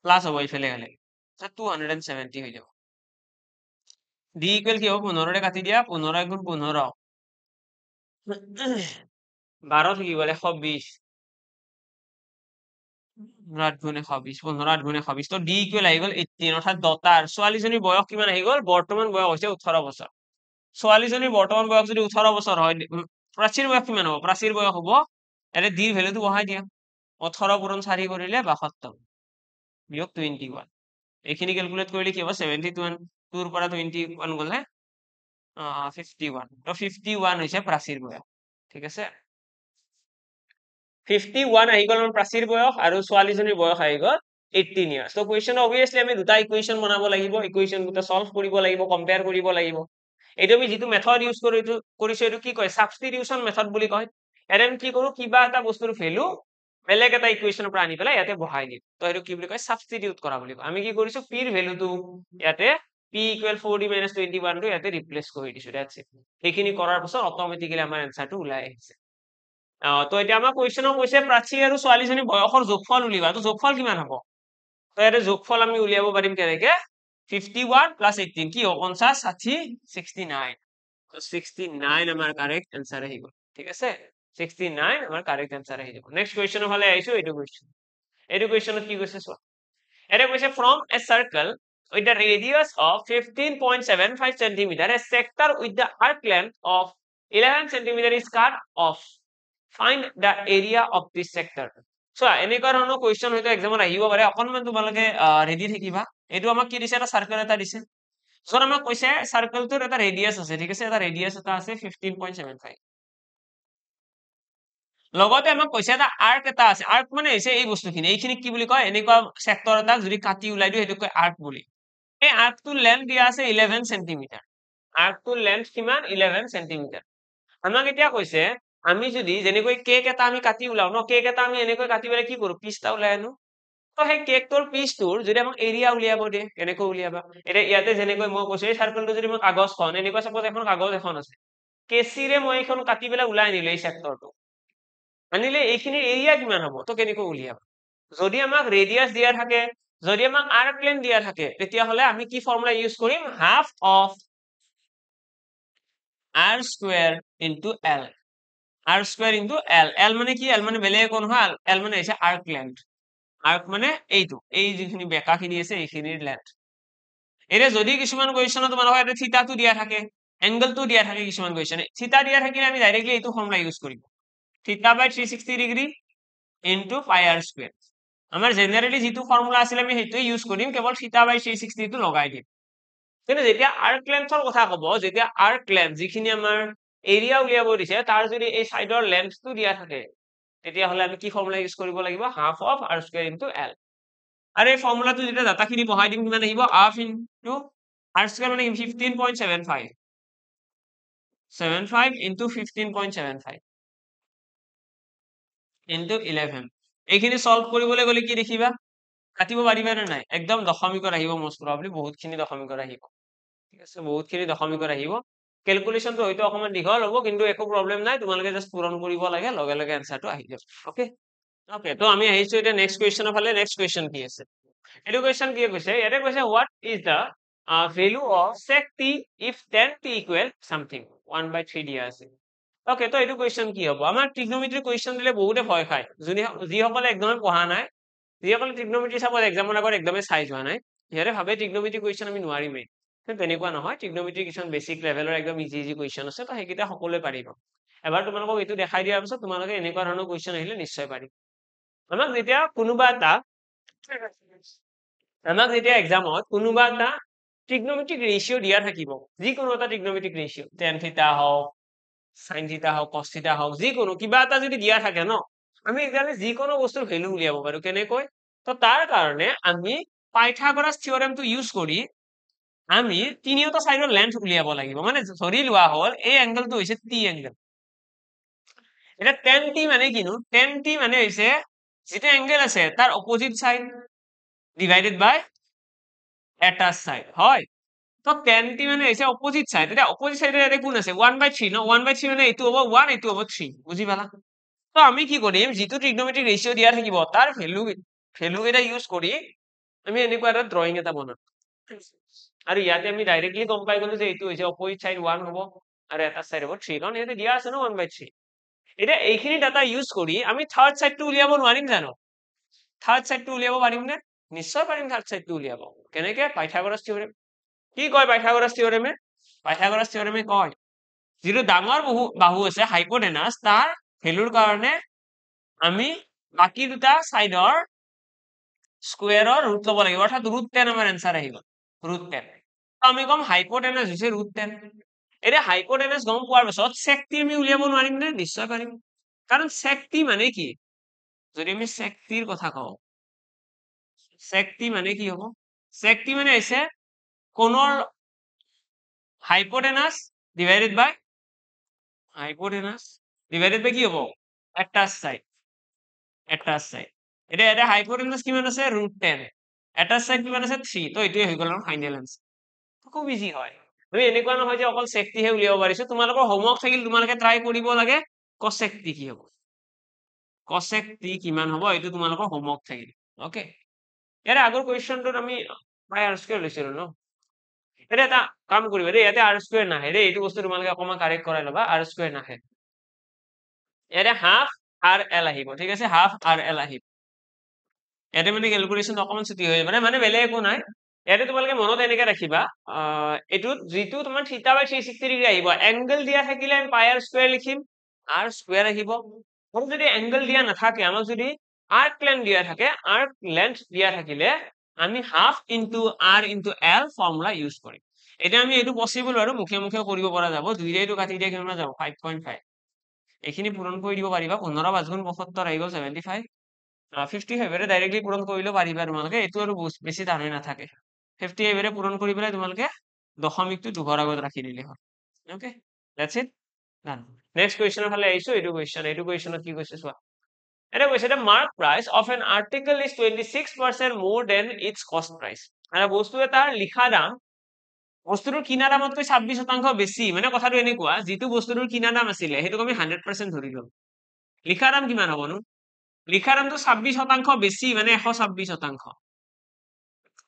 প্লাস হ'ব ইফালে গলে 270 হৈ যাব d ইকুয়াল কি হ'ব 15 ৰে কাটি দিয়া 15 গুণ 15 12 থাকি গ'ল 120 8 গুণ 120 15 8 গুণ 120 তো d ইকুয়াল আহি গ'ল 18 অৰ্থাৎ ডটাৰ ছোৱালীজনীৰ বয়স কিমান আহি গ'ল বৰ্তমান বয়স হৈছে 18 বছৰ ছোৱালীজনীৰ বৰ্তমান বয়স যদি 18 বছৰ হয় প্ৰাচীৰ বয়স কিমান হ'ব প্ৰাচীৰ বয়স হ'ব এৰে d ভ্যালুটো বহাই দিয়া 18 পূৰণ 4 কৰিলে 72 বিয়োগ 21 এইখিনি ক্যালকুলেট কৰিলে কি হ'ব 72 2 পৰা 21 গলে 51 তো 51 হৈছে প্ৰাচীৰ বয়স ঠিক আছে 51 আহি গ'ল প্ৰাচীৰ বয়স আৰু ছোৱালীজনীৰ বয়স আহি গ'ল 18 ইয়াৰ্স তো কোৱেশ্চন অবভিয়াসলি আমি দুটা ইকুয়েশন বনাব লাগিব ইকুয়েশন দুটা সলভ কৰিব লাগিব কম্পেয়াৰ কৰিব লাগিব এইটো আমি যেটো মেথড ইউজ কৰিছো এইটো কি কয় সাবস্টিটিউশন মেথড বুলি কয় এৰে আমি কি কৰো কিবা এটা বস্তুৰ ভ্যালু বেলেগ এটা ইকুয়েশনৰ পৰা আনি পেলাই ইয়াতে বহাই দিম তো এইটো কি বুলি কয় সাবস্টিটিউট কৰা বুলি কয় আমি কি কৰিছো পিৰ ভ্যালুটো ইয়াতে p = 4d - 21 টো ইয়াতে ৰিপ্লেস কৰি দিছো দ্যাটস ইট এইখিনি কৰাৰ পাছত অটোমেটিক্যালি আমাৰ আনসাৰটো ওলাই আহিছে তো এতিয়া আমাৰ কোৱেশ্চনৰ কৈছে প্ৰাচী আৰু ছোৱালীজনী বয়সৰ যোগফল উলিওৱা তো যোগফল কিমান হ'ব তো ইয়াতে যোগফল আমি উলিয়াব পাৰিম কেনেকে 51 + 18 কি হ'ব 50 60 69 তো 69 আমাৰ কাৰেক্ট आंसर আহি গ'ল ঠিক আছে 69 আমাৰ কাৰেক্ট आंसर আহি যাব নেক্সট কোৱেশ্চনৰ ফালে আইছো এইটো কোৱেশ্চনত কি কৈছে চোৱা এটা কৈছে from a circle with the radius of 15.75 cm a sector with the arc length of 11 cm is cut off find the area of this sector চোৱা এনেকুৱা ধৰণৰ কোৱেশ্চন হয়তো এক্সামত আহিব পাৰে অকনমান তোমালোকে ৰেডি থাকিবা এইটো আমাক কি দিছে এটা সাৰ্কেল এটা দিছে যত আমাক কৈছে সাৰ্কেলটোৰ এটা ৰেডিয়াস আছে ঠিক আছে এটা ৰেডিয়াস এটা আছে 15.75 লগতে আমাক কৈছে এটা আর্ক এটা আছে আর্ক মানে হৈছে এই বস্তুখিনি এইখিনি কি বুলি কয় এনেকুৱা সেক্টৰ এটা যদি কাটি উলাই দিও হেতু কয় আৰ্ক বুলি এই আৰ্কটোৰ লেন্থ দিয়া আছে 11 cm আৰ্কটোৰ লেন্থ কিমান 11 cm আমাক এতিয়া কৈছে আমি যদি যেনেকৈ কেক এটা আমি কাটি উলাও ন কেক এটা আমি এনেকৈ কাটি পেলাই কি কৰো পিছটা উলাই আনো তো সেই কেকটোৰ পিচটোৰ যদি আমাক এৰিয়া উলিয়াব দিয়ে কেনেকৈ উলিয়াবা এতিয়া ইয়াতে যেনেকৈ মই কৈছো এই চাৰ্কলটো যদি মই কাগজখন এনেকুৱা সাপোজ এখন কাগজ এখন আছে কেচিৰে মই এখন কাটি পেলাই ওলাই আনিলো এই চেক্টৰটো আনিলে এইখিনিৰ এৰিয়া কিমান হ'ব তো কেনেকৈ উলিয়াবা যদি আমাক ৰেডিয়াস দিয়া থাকে যদি আমাক আৰ্ক লেন্থ দিয়া থাকে তেতিয়াহলে আমি কি ফৰ্মুলা ইউজ কৰিম half of r square into l r square into l l মানে কি l মানে বেলেগ একো নহয় l মানে হৈছে আৰ্ক লেন্থ আৰ্ক মানে এইটো এই যিখিনি বেকাখিনি আছে এইখিনিৰ লেন্থ এৰে যদি কিছুমান কোৱেশ্চনত তোমালোকৰ এটা থিতাটো দিয়া থাকে এংগলটো দিয়া থাকে কিছুমান কোৱেশ্চনে থিতা দিয়া থাকিলে আমি ডাইৰেক্টলি এইটো ফৰ্মুলা ইউজ কৰিম theta by 360 degree into pi r square আমাৰ জেনাৰেলি যেটো ফৰ্মুলা আছিল আমি সেইটোই ইউজ কৰিম কেৱল থিতা বাই 360 টো লগাই দিম কিন্তু যেতিয়া আৰ্ক লেন্থৰ কথা কব যেতিয়া আৰ্ক লেন্থ যিখিনি আমাৰ এৰিয়া উলিয়াব দিছে তাৰ যদি এই সাইডৰ লেন্থটো দিয়া থাকে তেতিয়াহলে আমি কি ফৰ্মুলা ইউজ কৰিব লাগিব half of r square into l আৰু এই ফৰ্মুলাটো যেতিয়া ডাটাখিনি বহাই দিম কিমান আহিব হাফ ইনটু r স্কয়ার মানে 15.75 75 ইনটু 15.75 ইনটু 11 এইখিনি সলভ কৰিবলৈ গলে কি দেখিবা কাটিব পাৰিবা নে নাই একদম দশমিকৰ আহিব মোষ্ট প্ৰবাবলি বহুতখিনি দশমিকৰ আহিব ঠিক আছে বহুতখিনি দশমিকৰ আহিব ক্যালকুলেশনটো হয়তো অকমান দীঘল হ'ব কিন্তু একো প্ৰবলেম নাই তোমালোকে জাস্ট পূৰণ কৰিব লাগে লগে লগে আনসাৰটো আহি যাব ওকে ওকে তো আমি আহিছো এটা নেক্সট কোৱেশ্চনৰ ফালে নেক্সট কোৱেশ্চন কি আছে এটো কোৱেশ্চন কি কৈছে ইয়াতে কৈছে what is the value of sec t if tan t equal something 1/3 দিয়া আছে ওকে তো এটো কোৱেশ্চন কি হ'ব আমাৰ ট্ৰিগনোমেট্ৰি কোৱেশ্চন দিলে বহুতে ভয় খায় যিসকলে একদমে পঢ়া নাই যিসকলে ট্ৰিগনোমেট্ৰি সাপোজ এক্সামৰ আগত একদমে চাই যোৱা নাই সিহঁতে ভাবে ট্ৰিগনোমেট্ৰি কোৱেশ্চন আমি নোৱাৰিমেই কিন্তু তেনেকুৱা নহয় ট্ৰিগনোমেট্ৰি কিছুমান বেসিক লেভেলৰ একদম ইজি ইজি কোৱেশ্চন আছে তো সেইকেইটা সকলোৱে পাৰিব এবাৰ তোমালোকক এইটো দেখাই দিয়াৰ পিছত তোমালোকে এনেকুৱা ধৰণৰ কোৱেশ্চন আহিলে নিশ্চয় পাৰিব আমাক যেতিয়া কোনোবা এটা এক্সামত কোনোবা এটা ট্ৰিগনোমেট্ৰিক ৰেশিও দিয়া থাকিব যিকোনো এটা ট্ৰিগনোমেট্ৰিক ৰেশিও tan থিটা হওক sin থিটা হওক cos থিটা হওক যিকোনো কিবা এটা যদি দিয়া থাকে ন আমি এতিয়ালে যিকোনো বস্তুৰ ভ্যালু উলিয়াব পাৰো কেনেকৈ তো তাৰ কাৰণে আমি পাইথাগোৰাছ থিওৰেমটো ইউজ কৰি আমি তিনিওটা সাইডৰ লেন্থ উলিয়াব লাগিব মানে ধৰি লোৱা হল এই এংগলটো হৈছে t এংগল এটা tan t মানে কিনো tan t মানে হৈছে যেটা এংগল আছে তার অপোজিট সাইড ডিভাইডেড বাই এটা সাইড হয় তো tan t মানে হৈছে অপোজিট সাইড এটা অপোজিট সাইডের এটা কোন আছে 1/3 ন 1/3 মানে এইটো হ'ব 1 এইটো হ'ব 3 বুজি পালা তো আমি কি কৰিম যেটো ট্ৰিগনোমেট্ৰিক ৰেশিও দিয়া থাকিব তাৰ ভ্যালু এটা ইউজ কৰি আমি এনেকুৱা এটা ড্ৰয়িং এটা বনাম আৰু ইয়াতে আমি ডাইৰেক্টলি গম পাই গলো যে এইটো হৈছে অপোজিট সাইড 1 হ'ব আৰু এটা সাইড হ'ব 3 কাৰণ ইয়াতে দিয়া আছে ন 1/3 এটা এইখিনি ডাটা ইউজ কৰি আমি থাৰ্ড সাইডটো উলিয়াব নোৱাৰিম জানো থাৰ্ড সাইডটো উলিয়াব পাৰিম নে নিশ্চয় পাৰিম থাৰ্ড সাইডটো উলিয়াব কেনেকে পাইথাগোৰাছ থিওৰেম কি কয় পাইথাগোৰাছ থিওৰেমে কয় যেটো ডাঙৰ বাহু আছে হাইপোটেনাস তাৰ ভ্যালুৰ কাৰণে আমি বাকি দুটা সাইডৰ স্কয়াৰৰ ৰুট লব লাগিব অৰ্থাৎ √10 আমাৰ आंसर আহিব √10 আমি কম হাইপোটেনাস হৈছে √10 এৰে হাইপোটেনাস গম পোৱাৰ পিছত sec t আমি উলিয়াব নোৱাৰিম নে নিশ্চয় পাৰিম কাৰণ sec t মানে কি যদি আমি sec t ৰ কথা কওঁ sec t মানে কি হ'ব sec t মানে হৈছে কোণৰ হাইপোটেনাস ডিভাইডেড বাই কি হ'ব এটা সাইড এটা হাইপোটেনাস কিমান আছে √10 এটা সাইড কিমান আছে 3 তো এটোই হৈ গ'ল ফাইনাল आंसर খুব ইজি হয় আমি এনেকুৱা নহয় যে অকল sec t হে উলিয়াব পাৰিছো তোমালোকৰ হোমৱৰ্ক থাকিল তোমালোকে ট্ৰাই কৰিব লাগে cosec t কি হ'ব cosec t কিমান হ'ব এটো তোমালোকৰ হোমৱৰ্ক থাকিল ওকে ইয়াৰ আগৰ কোৱেশ্চনটোত আমি পাই r স্কয়াৰ লৈছিলো ন এটা কাম কৰিবা দেই ইয়াতে r স্কয়াৰ নাহে দেই এইটো বস্তু তোমালোকে অকমান কাৰেক্ট কৰাই লবা r স্কয়াৰ নাহে ইয়াতে হাফ r l আহিব ঠিক আছে হাফ r l আহিব ইয়াতে মানে ক্যালকুলেশন অকমান ছুটি হৈ যাব মানে বেলেগ একো নাই ইয়াতে তোমালোকে মনত এনেকে ৰাখিবা এটো যেটো তোমাৰ থিটা বাই 360 ডিগ্ৰী আহিব এংগল দিয়া থাকিলে আমি পাই r স্কয়াৰ লিখিম r স্কয়াৰ আহিব আৰু যদি এংগল দিয়া নাথাকে আমাক যদি আৰ্ক লেন্থ দিয়া থাকে আৰ্ক লেন্থ দিয়া থাকিলে আমি half into r into l formula use কৰিম এটা আমি এটো পসিবল আৰু মুখে মুখে কৰিব পৰা যাব দুইটাইটো কাটি দিয়া কিমান যাব 5.5 এইখিনি পূৰণ কৰি দিব পাৰিবা 15 5 গুণ 75 আহি গ'ল 75 55 এৰে ডাইৰেক্টলি পূৰণ কৰিলে পাৰিবা তোমালোকে এটো আৰু বেছি টান হৈ নাথাকে 55 এৰে পূৰণ কৰি পেলাই তোমালোকে দশমিকটো দুঘৰ আগত ৰাখি দিলে হয় okay that's it done next কোৱেশ্চনৰ ফালে আহিছো এটো কোৱেশ্চনত কি কৈছে চোৱা এটা কৈছে the mark price of an article is 26% more than its cost price আৰু বস্তু এটাৰ লিখা দাম বস্তুটোৰ কিনা দামতকৈ 26% বেছি মানে কথাটো এনেকুৱা যিটো বস্তুটোৰ কিনা দাম আছিলে সেইটোক আমি 100% ধৰি লম লিখা দাম কিমান হ'বনো লিখা দামটো 26% বেছি মানে 126%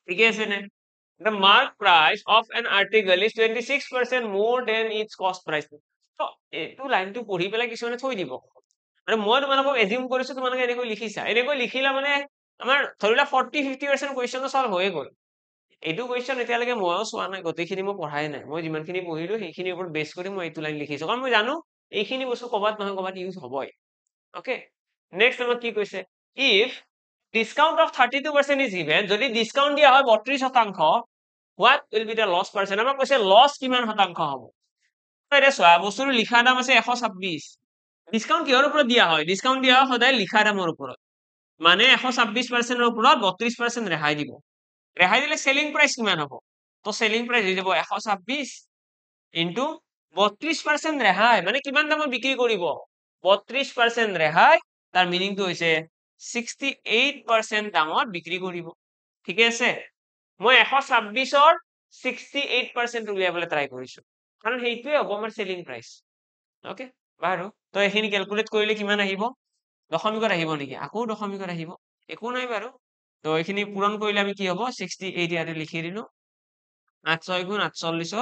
ঠিকে আছে নে the mark price of an article is 26% more than its cost price তো এইটো লাইনটো পঢ়ি পেলাই কিছুমানে থৈ দিব মানে মই তোমালোকক এজিউম কৰিছো তোমালোকে এনেকৈ লিখিছা এনেকৈ লিখিলা মানে আমাৰ ধৰিলা 40-50% কুৱেশ্যন সলভ হৈয়ে গ'ল এইটো কুৱেশ্যন এতিয়ালৈকে ময়ো চোৱা নাই গোটেইখিনি মই পঢ়াই নাই মই যিমানখিনি পঢ়িলো সেইখিনিৰ ওপৰত বেছ কৰি মই এইটো লাইন লিখিছো কাৰণ মই জানো এইখিনি বস্তু ক'বাত নহয় ক'বাত ইউজ হ'বই ওকে নেক্সট আমাক কি কৈছে if discount of 32% is given যদি ডিসকাউন্ট দিয়া হয় 32% what will be the loss percent আমাক কৈছে লস কিমান শতাংশ হ'ব এটা চোৱা বস্তুৰ লিখা দাম আছে 126 ডিসকাউন্ট কিহৰ ওপৰত দিয়া হয় ডিসকাউন্ট দিয়া হয় সদায় লিখা দামৰ ওপৰত মানে 126% ওপৰত 32% ৰেহাই দিব ৰেহাই দিলে সেলিং প্ৰাইস কিমান হ'ব তো সেলিং প্ৰাইস হৈ যাব 126 ইনটু 32% ৰেহাই মানে কিমান দামত বিক্ৰী কৰিব 32% ৰেহাই তাৰ মিনিংটো হৈছে 68% দামত বিক্ৰী কৰিব ঠিক আছে মই 126 ৰ 68% উলিয়াবলৈ ট্ৰাই কৰিছো কাৰণ সেইটোৱে হ'ব আমাৰ সেলিং প্ৰাইস ওকে বাৰু তো এইখিনি ক্যালকুলেট কৰিলে কিমান আহিব দশমিকত আহিব নেকি আকৌ দশমিকত আহিব একো নাই বাৰু তো এইখিনি পূৰণ কৰিলে আমি কি হ'ব 68 ইয়াতে লিখি দিলো 8 6 গুণ 48 ৰ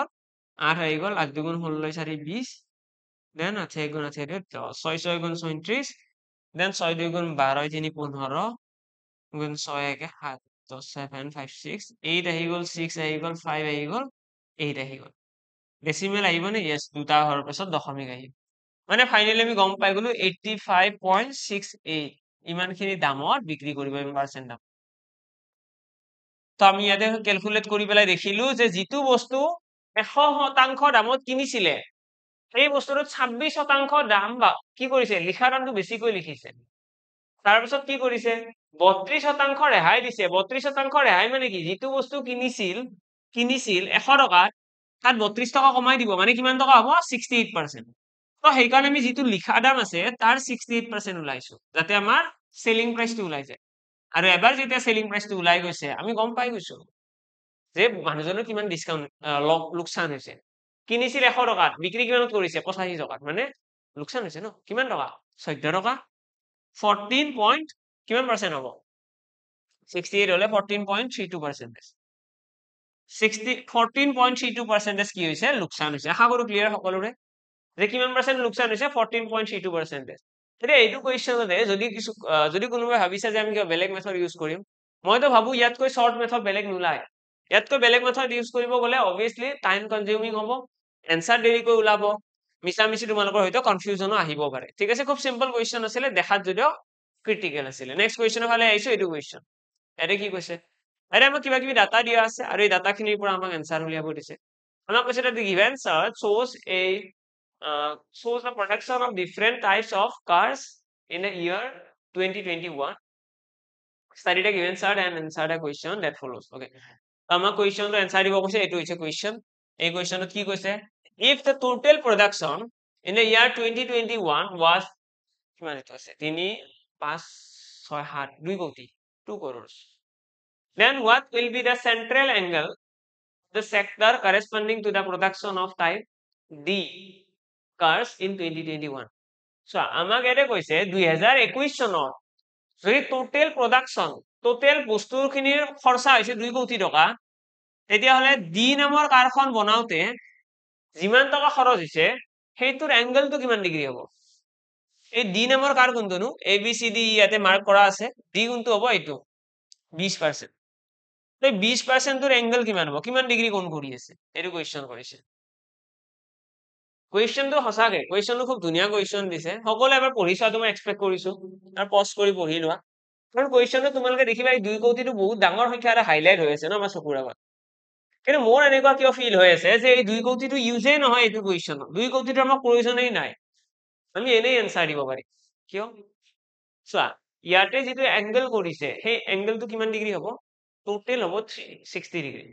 8 আহি গ'ল 8 2 গুণ 16 4 20 দেন 8 1 গুণ 8 10 6 6 গুণ 34 দেন 6 2 গুণ 12 3 15 গুণ 6 1 7 10 7 5 6 8 আহি গ'ল 6 আহি গ'ল 5 আহি গ'ল 8 আহি গ'ল ডেসিমেল আহিব নে ইয়েস দুটা হোৱাৰ পিছত দশমিক আহিব মানে ফাইনালি আমি গম পাই গলো 85.68 ইমানখিনি দামত বিক্ৰী কৰিব পাৰ্চেন্ট দাম তো আমি ইয়াতে ক্যালকুলেট কৰি পেলাই দেখিলো যে যিটো বস্তু 100% দামত কিনিছিলে সেই বস্তুটোত 26% দাম বা কি কৰিছে লিখা দামটো বেছিকৈ লিখিছে তাৰপিছত কি কৰিছে 32% ৰেহাই দিছে 32% ৰেহাই মানে কি যিটো বস্তু কিনিছিল 100 টকা তাত 32 টকা কমাই দিব মানে কিমান টকা হ'ব 68% তো সেইকাৰণে আমি যিটো লিখা দাম আছে তাৰ 68% ওলাইছো যাতে আমাৰ সেলিং প্ৰাইসটো ওলাই যায় আৰু এবাৰ যেতিয়া সেলিং প্ৰাইসটো ওলাই গৈছে আমি গম পাই গৈছো যে মানুহজনৰ কিমান ডিসকাউন্ট লোকসান হৈছে কিনিছিল 100 টকাত বিক্ৰী কিমানত কৰিছে 85 টকাত মানে লোকসান হৈছে ন কিমান টকা 14 টকা 14 পইণ্ট কিমান পাৰ্চেন্ট হ'ব 68 হলে 14.32% 14.32% কি হৈছে লোকসান হৈছে আশা কৰো ক্লিয়াৰ সকলোৰে যে কিমান পাৰ্চেন্ট লোকসান হৈছে 14.32% এতিয়া এইটো কুৱেশ্যনতে যদি কোনোবাই ভাবিছে যে আমি কিবা বেলেগ মেথড ইউজ কৰিম মইতো ভাবো ইয়াতকৈ শৰ্ট মেথড বেলেগ নোলায় ইয়াতকৈ বেলেগ মেথড ইউজ কৰিব গলে অবভিয়াসলি টাইম কনজিউমিং হ'ব এনসাৰ দেৰিকৈ ওলাব মিছামিছি তোমালোকৰ হয়তো কনফিউজনো আহিব পাৰে ঠিক আছে খুব সিম্পল কুৱেশ্যন আছিলে দেখাত যদিও ক্ৰিটিকেল আছিলে নেক্সট কুৱেশ্যনৰ ফালে আহিছো এইটো কুৱেশ্যন এতে কি কৈছে আৰে আমাক কিবা কিবি ডাটা দিয়া আছে আৰু এই ডাটাখিনিৰ পৰা আমাক এনসার উলিয়াব দিছে আমাক কৈছে that the given search shows the production of different types of cars in the year 2021 study the given search and answer the question that follows okay আমাক কুৱেশ্যনটো এনসাৰ দিব কৈছে এইটো হৈছে কুৱেশ্যন এই কুৱেশ্যনটো কি কৈছে if the total production in the year 2021 was কিমান এটা আছে 3 5 6 7 2 কোটি 2 crores then what will be the central angle the sector corresponding to the production of type D cars in 2021 so আমাক এতে কৈছে 2021 চনত যদি টোটেল প্ৰডাকশন টোটেল বস্তুখিনিৰ খৰচা হৈছে 2 কোটি টকা তেতিয়া হলে ডি নামৰ কাৰখন বনাওতে যিমান টকা খৰচ হৈছে সেইটোৰ এংগলটো কিমান ডিগ্ৰী হ'ব এই ডি নামৰ কাৰ কোনটোনো এ বি সি ডি ইয়াতে মাৰ্ক কৰা আছে ডি কোনটো হ'ব এইটো 20% তো 20% ৰ এংগল কিমান হ'ব কিমান ডিগ্ৰী কোণ কৰি আছে এইটো কোৱেশ্চন কৰিছে কুৱেশ্যনটো সঁচাকে কুৱেশ্যনটো খুব ধুনীয়া কুৱেশ্যন দিছে সকলোৱে এবাৰ পঢ়ি চোৱাটো মই এক্সপেক্ট কৰিছো আৰু পজ কৰি পঢ়ি লোৱা কাৰণ কুৱেশ্যনটো তোমালোকে দেখিবা এই 2 কোটিটো বহুত ডাঙৰ সংখ্যা এটা হাইলাইট হৈ আছে ন আমাৰ চকুৰ আগত কিন্তু মোৰ এনেকুৱা কিয় ফিল হৈ আছে যে এই 2 কোটিটো ইউজে নহয় এইটো কুৱেশ্যনত 2 কোটিটো আমাৰ প্ৰয়োজনেই নাই আমি এনেই এনসাৰ দিব পাৰিম কিয় চোৱা ইয়াতে যিটো এংগল কৰিছে সেই এংগলটো কিমান ডিগ্ৰী হ'ব টোটেল হ'ব 60 ডিগ্ৰী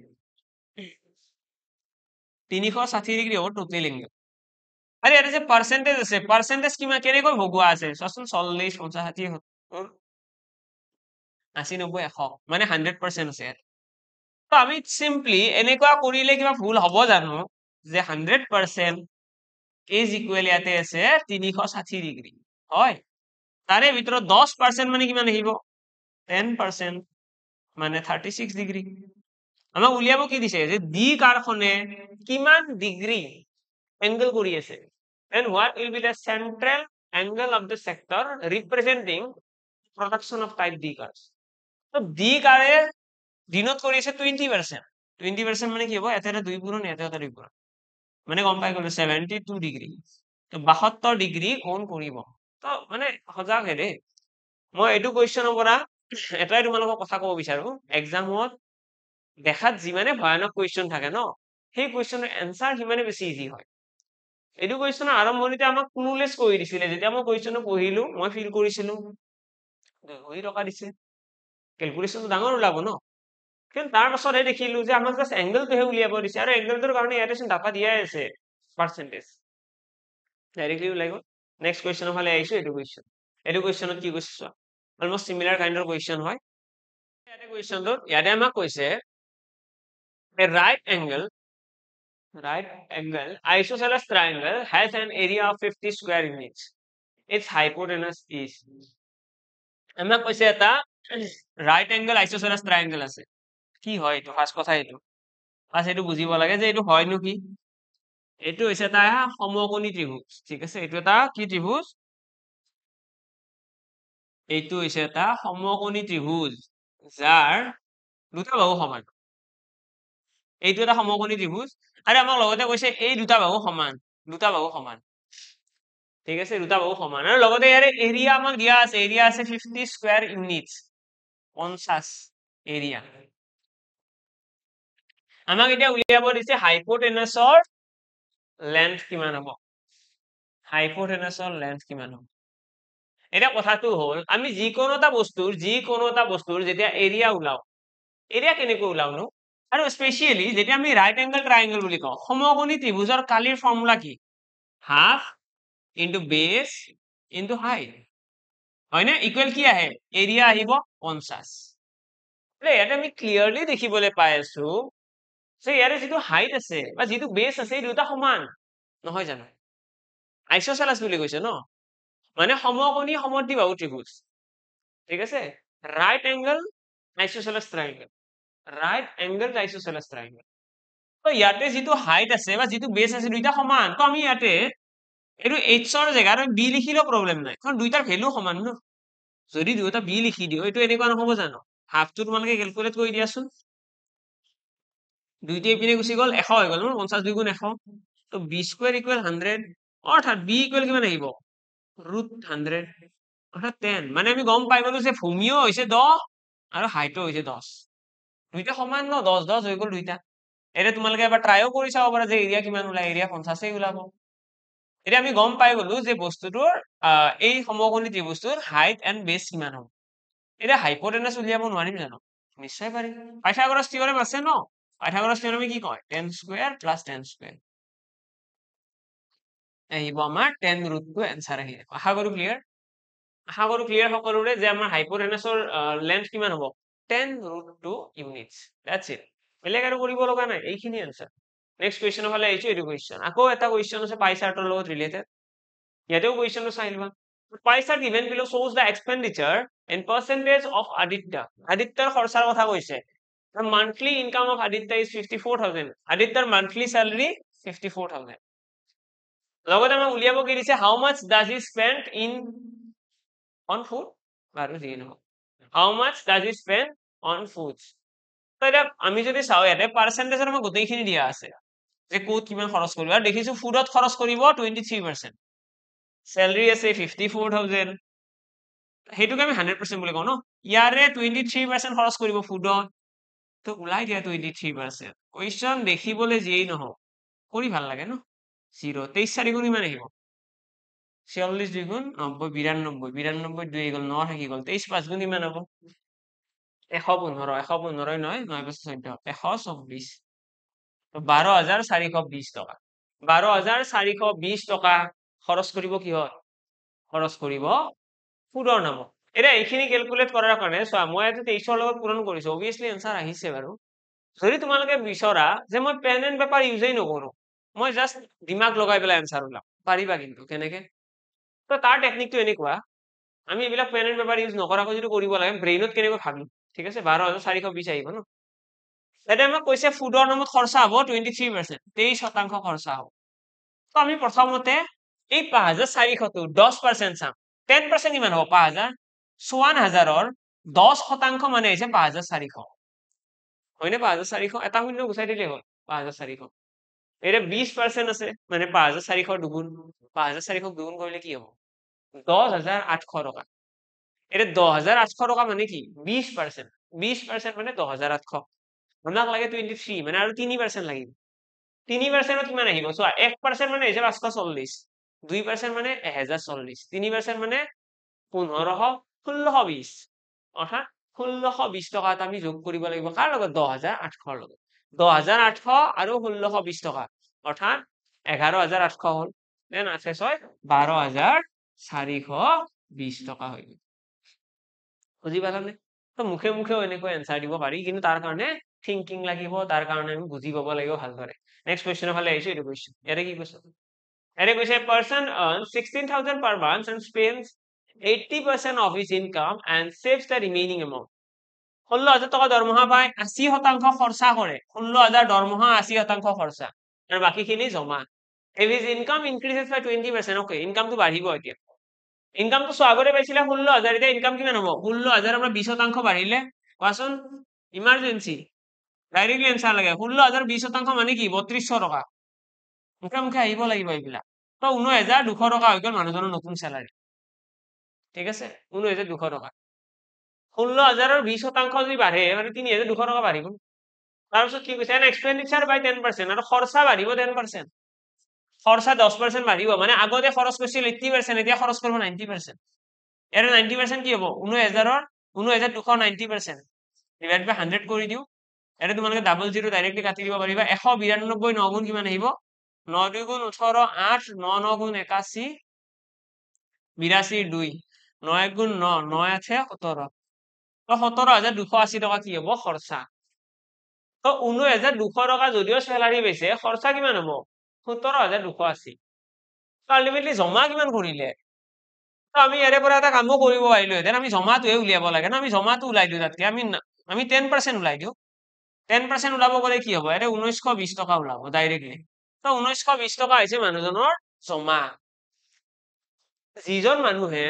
360 ডিগ্ৰী হ'ব টোটেল এংগল আৰে এটা যে পাৰ্সেন্টেজ আছে পাৰ্সেন্টেজ কিমান কেনেকৈ ভগোৱা আছে চোৱাচোন 40 50 60 80 90 100 মানে 100% আছে ইয়াত তো আমি সিম্পলি এনেকুৱা কৰিলে কিবা ভুল হ'ব জানো যে 100% ইজ ইকুৱেল ইয়াতে আছে 360 ডিগ্ৰী হয় তাৰে ভিতৰত 10% মানে কিমান আহিব 10% মানে 36 ডিগ্ৰী আমাক উলিয়াব কি দিছে যে ডি কাৰখনে কিমান ডিগ্ৰী angle কৰি আছে and what will be the central angle of the sector representing production of type D cars তো ডি কাৰে দিনত কৰি আছে 20% 20% মানে কি হ'ব এটা 2 পূৰণ এটা 2 পূৰণ মানে গম পাই গলো 72 ডিগ্ৰী তো 72 ডিগ্ৰী কোণ কৰিব তো মানে সজাগ হে দেই মই এইটো কুৱেশ্যনৰ পৰা এটাই তোমালোকক কথা ক'ব বিচাৰো এক্সামত দেখাত যিমানে ভয়ানক কুৱেশ্যন থাকে ন সেই কুৱেশ্যনৰ এনসাৰ সিমানে বেছি ইজি হয় এইটো কুৱেশ্যনৰ আৰম্ভণিতে আমাক ক্লুলেছ কৰি দিছিলে যেতিয়া মই কুৱেশ্যনটো পঢ়িলো মই ফিল কৰিছিলো 2 টকা দিছে ক্যালকুলেশনটো ডাঙৰ ওলাব ন কিন্তু তাৰ পাছতহে দেখিলো যে আমাক জাস্ট এংগেলটোহে উলিয়াব দিছে আৰু এংগেলটোৰ কাৰণে ইয়াতে চোন ডাটা দিয়াই আছে পাৰ্চেন্টেজ ডাইৰেক্টলি ওলাই গ'ল নেক্সট কুৱেশ্যনৰ ফালে আহিছো এইটো কুৱেশ্যনত কি কৈছে চোৱা অলমোষ্ট সিমিলাৰ কাইন্ডৰ কুৱেশ্যন হয় ইয়াতে কুৱেশ্যনটোত ইয়াতে আমাক কৈছে a right angle isosceles triangle has an area of 50 square units its hypotenuse is আমাক কৈছে এটা right angle isosceles triangle আছে কি হয় এইটো ফাৰ্স্ট কথা এইটো ফাৰ্স্ট এইটো বুজিব লাগে যে এইটো হয়নো কি এইটো হৈছে এটা সমকোণী ত্ৰিভুজ ঠিক আছে এইটো এটা কি ত্ৰিভুজ এইটো হৈছে এটা সমকোণী ত্ৰিভুজ যাৰ দুটা বাহু সমান এইটো এটা সমকোণী ত্ৰিভুজ আৰু আমাক লগতে কৈছে এই দুটা বাহু সমান ঠিক আছে দুটা বাহু সমান আৰু লগতে ইয়াৰে এৰিয়া আমাক দিয়া আছে এৰিয়া আছে 50 স্কয়াৰ ইউনিটস 50 এৰিয়া আমাক এতিয়া উলিয়াব দিছে হাইপোটেনাসৰ লেন্থ কিমান হ'ব হাইপোটেনাসৰ লেন্থ কিমান হ'ব এটা কথাটো হল আমি যিকোনো এটা বস্তুৰ যেতিয়া এৰিয়া ওলাও এৰিয়া কেনেকৈ ওলাও নো আৰু স্পেশালি যেতিয়া আমি ৰাইট এঙ্গেল ট্ৰায়াঙ্গেল বুলি কওঁ সমকোণী ত্ৰিভুজৰ কালিৰ ফৰ্মুলা কি half into base into height হয় না ইকুৱেল কি আহে এৰিয়া আহিব 50 ইয়াতে আমি ক্লিয়াৰলি দেখিবলৈ পাই আছো যে ইয়াৰে যিটো হাইট আছে বা যিটো বেস আছে এই দুটা সমান নহয় জানো আইসোসেলাস বুলি কৈছে ন মানে সমকোণী সমদ্বিবাহু ত্ৰিভুজ ঠিক আছে রাইট এঙ্গেল আইসোসেলাস ট্রায়াঙ্গেল তো ইয়াতে যিটো হাইট আছে বা যিটো বেস আছে দুইটা সমান তো আমি ইয়াতে এইটো এইচৰ জেগাত বি লিখিলেও প্ৰব্লেম নাই কাৰণ দুইটাৰ ভ্যালু সমান ন যদি দুইটা বি লিখি দিও এইটো এনেকুৱা নহব জানো হাফটো তোমালোকে ক্যালকুলেট কৰি দিয়াচোন দুইটা ইপিনে গুচি গল 100 হৈ গল 50 2 গুণ 100 তো বি স্কয়ার ইকুয়াল 100 অর্থাৎ বি ইকুয়াল কিমান আহিব √100 অর্থাৎ 10 মানে আমি গম পাই গলো যে ভূমিও হৈছে 10 আৰু হাইটও হৈছে 10 দুইটা সমান ন 10 10 হৈ গল দুইটা এটা তোমালোকে এবাৰ ট্ৰাইও কৰি চাব পাৰা যে এৰিয়া কিমান ওলাই এৰিয়া 50 এই ওলাব এতিয়া আমি গম পাই গলো যে বস্তুটোৰ এই সমকোণী ত্ৰিভুজটোৰ হাইট এন্ড বেস কিমান হ'ব এটা হাইপোটেনাস উলিয়াব নোৱাৰিম জানো নিশ্চয় পাৰিম পাইথাগোৰাছ থিওৰেম আছে ন পাইথাগোৰাছ থিওৰেমে কি কয় 10 স্কয়াৰ প্লাস 10 স্কয়াৰ আহিব আমাৰ 10 √2 आंसर আহিব আশা কৰো ক্লিয়াৰ সকলোৰে যে আমাৰ হাইপোটেনাসৰ লেন্থ কিমান হ'ব 10 √2 ইউনিটস দ্যাটস ইট বেলেগ আৰু কৰিব লগা নাই এইখিনি आंसर নেক্সট কুৱেশ্যনৰ ফালে আহিছো এইটো কুৱেশ্যন আকৌ এটা কুৱেশ্যন আছে পাই চাৰ্টৰ লগত ৰিলেটেড ইয়াতেও কুৱেশ্যনটো চাই লবা পাই shirt given below shows the expenditure in percentage of আদিত্যৰ খৰচাৰ কথা কৈছে the monthly income of aditya is 54000 adityaৰ monthly salary 54000 লগতে আমাক উলিয়াব কি দিছে how much does he spend on food বাৰু যি নহওক how much does he spend on foods তো এটা আমি যদি চাও ইয়াতে পাৰ্সেন্টেজৰ আমাক গোটেইখিনি দিয়া আছে যে ক'ত কিমান খৰচ কৰিব আৰু দেখিছো ফুডত খৰচ কৰিব 23% স্যালাৰি আছে 54000 হেতুকে আমি 100% বুলি কওঁ ন ইয়াৰে 23% খৰচ কৰিব ফুডত তো ওলাই দিয়া 23% কোৱেশ্চন দেখিবলৈ যেই নহওক কৰি ভাল লাগে ন 0 23 4 গুণ ইমান আহিব 46 2 গুণ 90 92 2 গল 9 থাকি গল 23 5 গুণ ইমান হ'ব 115 নহয় 9 5 14 124 12420 টকা 12420 টকা খৰচ কৰিব কিহত খৰচ কৰিব ফুডৰ নামত এতিয়া এইখিনি ক্যালকুলেট কৰাৰ কাৰণে চোৱা মই ইয়াতে 23 লগত পূৰণ কৰিছো অবিয়াসলি আনসাৰ আহিছে বাৰু যদি তোমালোকে বিচৰা যে মই পেন এন্ড পেপাৰ ইউজেই নকৰো মই জাস্ট দিমাগ লগাই পেলাই আনসাৰ ওলাম পাৰিবা কিন্তু কেনেকে তো তাৰ টেকনিকটো এনেকুৱা আমি এইবিলাক পেন এন্ড পেপাৰ ইউজ নকৰাকৈ যদি কৰিব লাগে ব্ৰেইনত কেনেকৈ ভাবিম ঠিক আছে 12,420 আহিব ন এতিয়া আমাক কৈছে ফুডৰ নামত খৰচা হ'ব 23% 23% খৰচা হ'ব তো আমি প্ৰথমতে এই 5,400 10% চাম 10% কিমান হ'ব 5,000 54,000 10% মানে হৈছে 5,400 হয়নে 5,400 এটা শূন্য গুচাই দিলে হ'ল 5,400 এটা 20% আছে মানে 5,400 দুগুণ 5,400 দুগুণ কৰিলে কি হ'ব 10,800 টকা এটা 10,800 টকা মানে কি 20% 20% মানে 10,800 আমাক লাগে 23 মানে আৰু 3% লাগিব 3% কিমান আহিব চোৱা 1% মানে হৈছে 540 2% মানে 1040 3% মানে 1500 1620 অৰ্থাৎ 1620 টকা আমি যোগ কৰিব লাগিব কাৰ লগত 10,800 লগত 10,800 আৰু 1620 টকা অৰ্থাৎ 11,800 হল দেন আছে 12,420 টকা হৈ গল বুজি পালানে তো মুখে মুখেও এনেকৈ এনসাৰ দিব পাৰি কিন্তু তাৰ কাৰণে থিংকিং লাগিব তাৰ কাৰণে আমি বুজি পাব লাগিব ভালদৰে নেক্সট কোৱেশ্চনৰ ফালে আহিছো এইটো কোৱেশ্চন ইয়াতে কি কৈছে ইয়াতে কৈছে person earns 16,000 per month and spends 80% of his income and saves the remaining amount 16,000 টকা দৰমহা পায় 80% খৰচা কৰে 16,000 দৰমহা 80% খৰচা আৰু বাকিখিনি জমা if his income increases by 20% okay ইনকামটো বাঢ়িব এতিয়া ইনকামটো সো আগতে পাইছিলে 16,000 এতিয়া ইনকাম কিমান হ'ব 16,000 আমরা 20% বাঢ়িলে কোৱাচোন ইমার্জেন্সি ডাইরেক্টলি এনসার লাগে 16,000 20% মানে কি 3200 টকা মুখে মুখে আহিব লাগিব এইবিলাক তো 19,200 টকা হৈ গ'ল মানুহজনৰ নতুন স্যালারি ঠিক আছে 19,200 টকা 16,000 20% যদি বাঢ়ে মানে 3,200 টকা বাঢ়িব তাৰপিছত কি কৈছে এক্সপেন্ডিচাৰ বাই 10% আৰু খৰচা বাঢ়িব 10% খৰচা 10% বাঢ়িব মানে আগতে খৰচ কৰিছিল 80% এতিয়া খৰচ কৰিব 90% এৰ 90% কি হবো 19,200 90% ডিভাইড বাই 100 কৰি দিও এটা তোমালোকে ডাবল জিৰো ডাইৰেক্টলি কাটি দিব পাৰিবা 192 9 গুণ কিমান আহিব 9 2 গুণ 18 8 9 9 গুণ 81 82 2 9 1 গুণ 9 9 আছে 17 তো 17,280 টকা কি হবো খরচা তো 19,200 টকা যদিও স্যালারি পাইছে খরচা কিমান হবো 17,280 তো আলটিমেটলি জমা কিমান কৰিলে আমি ইয়াৰে পৰা এটা কামো কৰিব পাৰিলোহেঁতেন আমি জমাটোহে উলিয়াব লাগে না আমি জমাটো উলাই দিওঁ তাতকে আমি 10% উলাই দিওঁ 10% ওলাব গ'লে কি হ'ব ইয়াতে 1920 টকা ওলাব ডাইৰেক্টলি তো 1920 টকা হৈছে মানুহজনৰ জমা যিজন মানুহে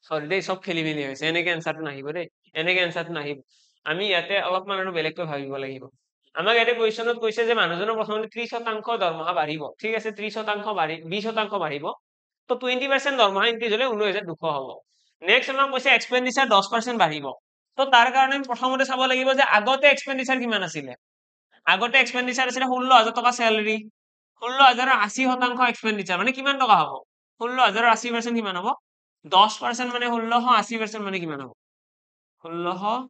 সরি দেই সব খেলি মেলি হৈছে এনেকে এনসারটো নাহিব দেই এনেকে এনসারটো নাহিব আমি ইয়াতে অলপমান আৰু বেলেগকৈ ভাবিব লাগিব আমাক ইয়াতে কুৱেশ্যনত কৈছে যে মানুহজনৰ প্ৰথমতে 30% দৰমহা বাঢ়িব ঠিক আছে 30% বাঢ়ি 20% বাঢ়িব তো 20% দৰমহা ইনক্ৰিজ হলে 19,200 হ'ব নেক্সট আমাক কৈছে এক্সপেন্ডিচাৰ 10% বাঢ়িব তো তাৰ কাৰণে প্ৰথমতে চাব লাগিব যে আগতে এক্সপেন্ডিচাৰ কিমান আছিলে আগতে এক্সপেন্ডিচাৰ আছিলে 16,000 টকা স্যালাৰি 16,000 80% এক্সপেন্ডিচাৰ মানে কিমান টকা হ'ব 16,000 80% কিমান হ'ব 10% মানে 1680% মানে কিমান হ'ব 16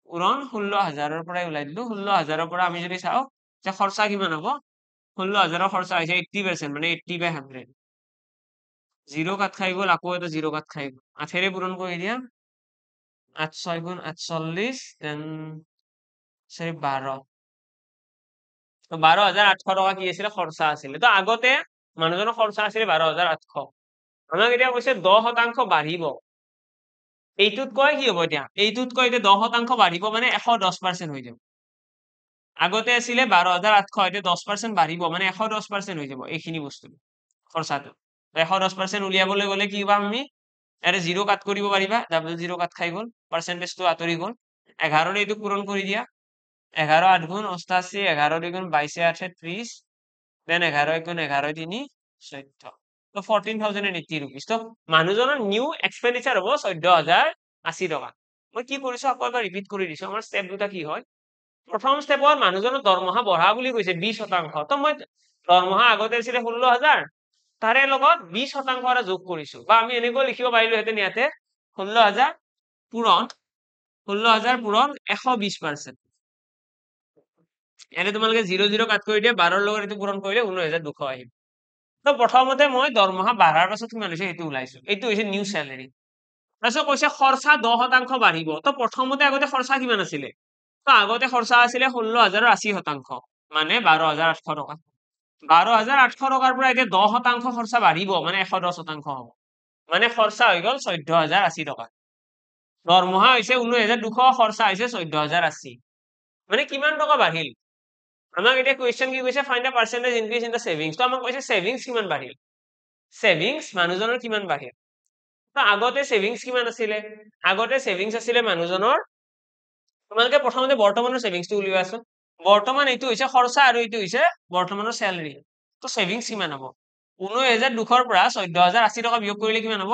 পূৰণ 16,000 পৰাই ওলাই দিলো 16,000 পৰা আমি যদি চাও যে খৰচা কিমান হ'ব 16,000 খৰচা হৈছে 80% মানে 80/100 জিরো কাট খাই গ'ল আকৌ এটা জিরো কাট খাই গ'ল 8 পূৰণ কৰি দিয়া 8 6 গুণ 48 দেন 12 তো 12,800 টকা কি আছিলে খৰচা আছিলে তো আগতে মানুহজনৰ খৰচা আছিলে 12,800 আমাক এতিয়া কৈছে 10% বাঢ়িব এইটোত কয় কি হ'ব এতিয়া এইটোত কয় এতিয়া 10% বাঢ়িব মানে 110% হৈ যাব আগতে আছিলে 12,800 এতিয়া 10% বাঢ়িব মানে 110% হৈ যাব এইখিনি বস্তু খৰচাটো 110% উলিয়াবলৈ গ'লে কি পাম আমি ইয়াতে জিৰো কাট কৰিব পাৰিবা ডাবল জিৰো কাট খাই গ'ল পাৰ্সেন্টেজটো আঁতৰি গ'ল 11 ৰে এইটো পূৰণ কৰি দিয়া 11 8 গুণ 88 11 2 গুণ 22 8 30 দেন 11 1 গুণ 11 3 14 তো 14,080 rupees তো মানুহজনৰ নিউ এক্সপেন্ডিচাৰ হ'ব 14,080 টকা মই কি কৰিছো আকৌ এবাৰ ৰিপিট কৰি দিছো আমাৰ স্টেপ দুটা কি হয় প্ৰথম স্টেপত মানুহজনৰ দৰমহা বঢ়া বুলি কৈছে 20% তো মই দৰমহা আগতে আছিলে 16,000 তাৰে লগত 20% এটা যোগ কৰিছো বা আমি এনেকৈ লিখিব পাৰিলোহেঁতেন ইয়াতে 16,000 পূৰণ 16,000 পূৰণ 120% এনে তোমালোকে 0 0 কাট কৰি দিয়ে 12 লগত এইটো পূৰণ কৰিলে 19,200 আহিব তো প্ৰথমতে মই দৰমহা বাঢ়াৰ পাছত কিমান হৈছে এইটো ওলাইছো, এইটো হৈছে নিউ চেলাৰী। তাৰপিছত কৈছে খৰচা 10% বাঢ়িব। তো প্ৰথমতে আগতে খৰচা কিমান আছিলে? তো আগতে খৰচা আছিলে 16,080%, মানে 12,800 টকা। 12,800 টকাৰ পৰা এতিয়া 10% খৰচা বাঢ়িব, মানে 110% হ'ব। মানে খৰচা হৈ গ'ল 14,080 টকা। দৰমহা হৈছে 19,200, খৰচা হৈছে 14,080। মানে কিমান টকা বাঢ়িল? আমাক এতিয়া কুৱেশ্যন কি কৈছে, find the percentage increase in the savings. তো আমাক কৈছে ছেভিংছ কিমান বাঢ়িল, ছেভিংছ মানুহজনৰ কিমান বাঢ়িল। তো আগতে ছেভিংছ কিমান আছিলে? আগতে ছেভিংছ আছিলে মানুহজনৰ, তোমালোকে প্ৰথমতে বৰ্তমানৰ ছেভিংছটো উলিওৱাচোন। বৰ্তমান এইটো হৈছে খৰচা আৰু এইটো হৈছে বৰ্তমানৰ চেলাৰী। তো ছেভিংছ কিমান হ'ব? 19,200 পৰা 14,080 টকা বিয়োগ কৰিলে কিমান হ'ব?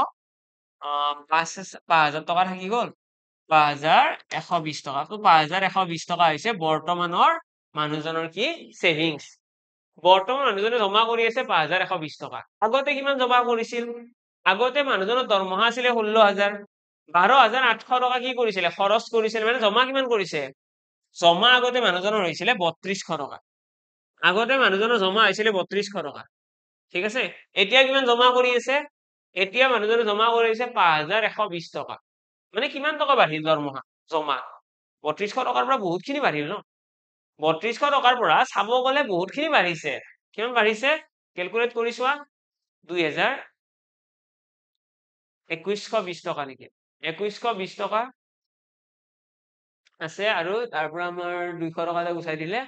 5,000 টকা থাকি গ'ল, 5,120 টকা। তো 5,120 টকা হৈছে বৰ্তমানৰ মানুহজনৰ কি ছেভিংছ। বৰ্তমান মানুহজনে জমা কৰি আছে 5,120 টকা। আগতে কিমান জমা কৰিছিল? আগতে মানুহজনৰ দৰমহা আছিলে 16,000, 12,800 টকা কি কৰিছিলে? খৰচ কৰিছিলে, মানে জমা কিমান কৰিছে? জমা আগতে মানুহজনৰ হৈছিলে 3200 টকা। আগতে মানুহজনৰ জমা হৈছিলে 3200 টকা, ঠিক আছে। এতিয়া কিমান জমা কৰি আছে? এতিয়া মানুহজনে জমা কৰি আছে 5,120 টকা। মানে কিমান টকা বাঢ়িল দৰমহা জমা? 3200 টকাৰ পৰা বহুতখিনি বাঢ়িল ন। 3200 টকাৰ পৰা চাব গ'লে বহুতখিনি বাঢ়িছে। কিমান বাঢ়িছে কেলকুলেট কৰি চোৱা। 2,2120 টকা নেকি? 2120 টকা আছে, আৰু তাৰ পৰা আমাৰ 200 টকা এটা গুচাই দিলে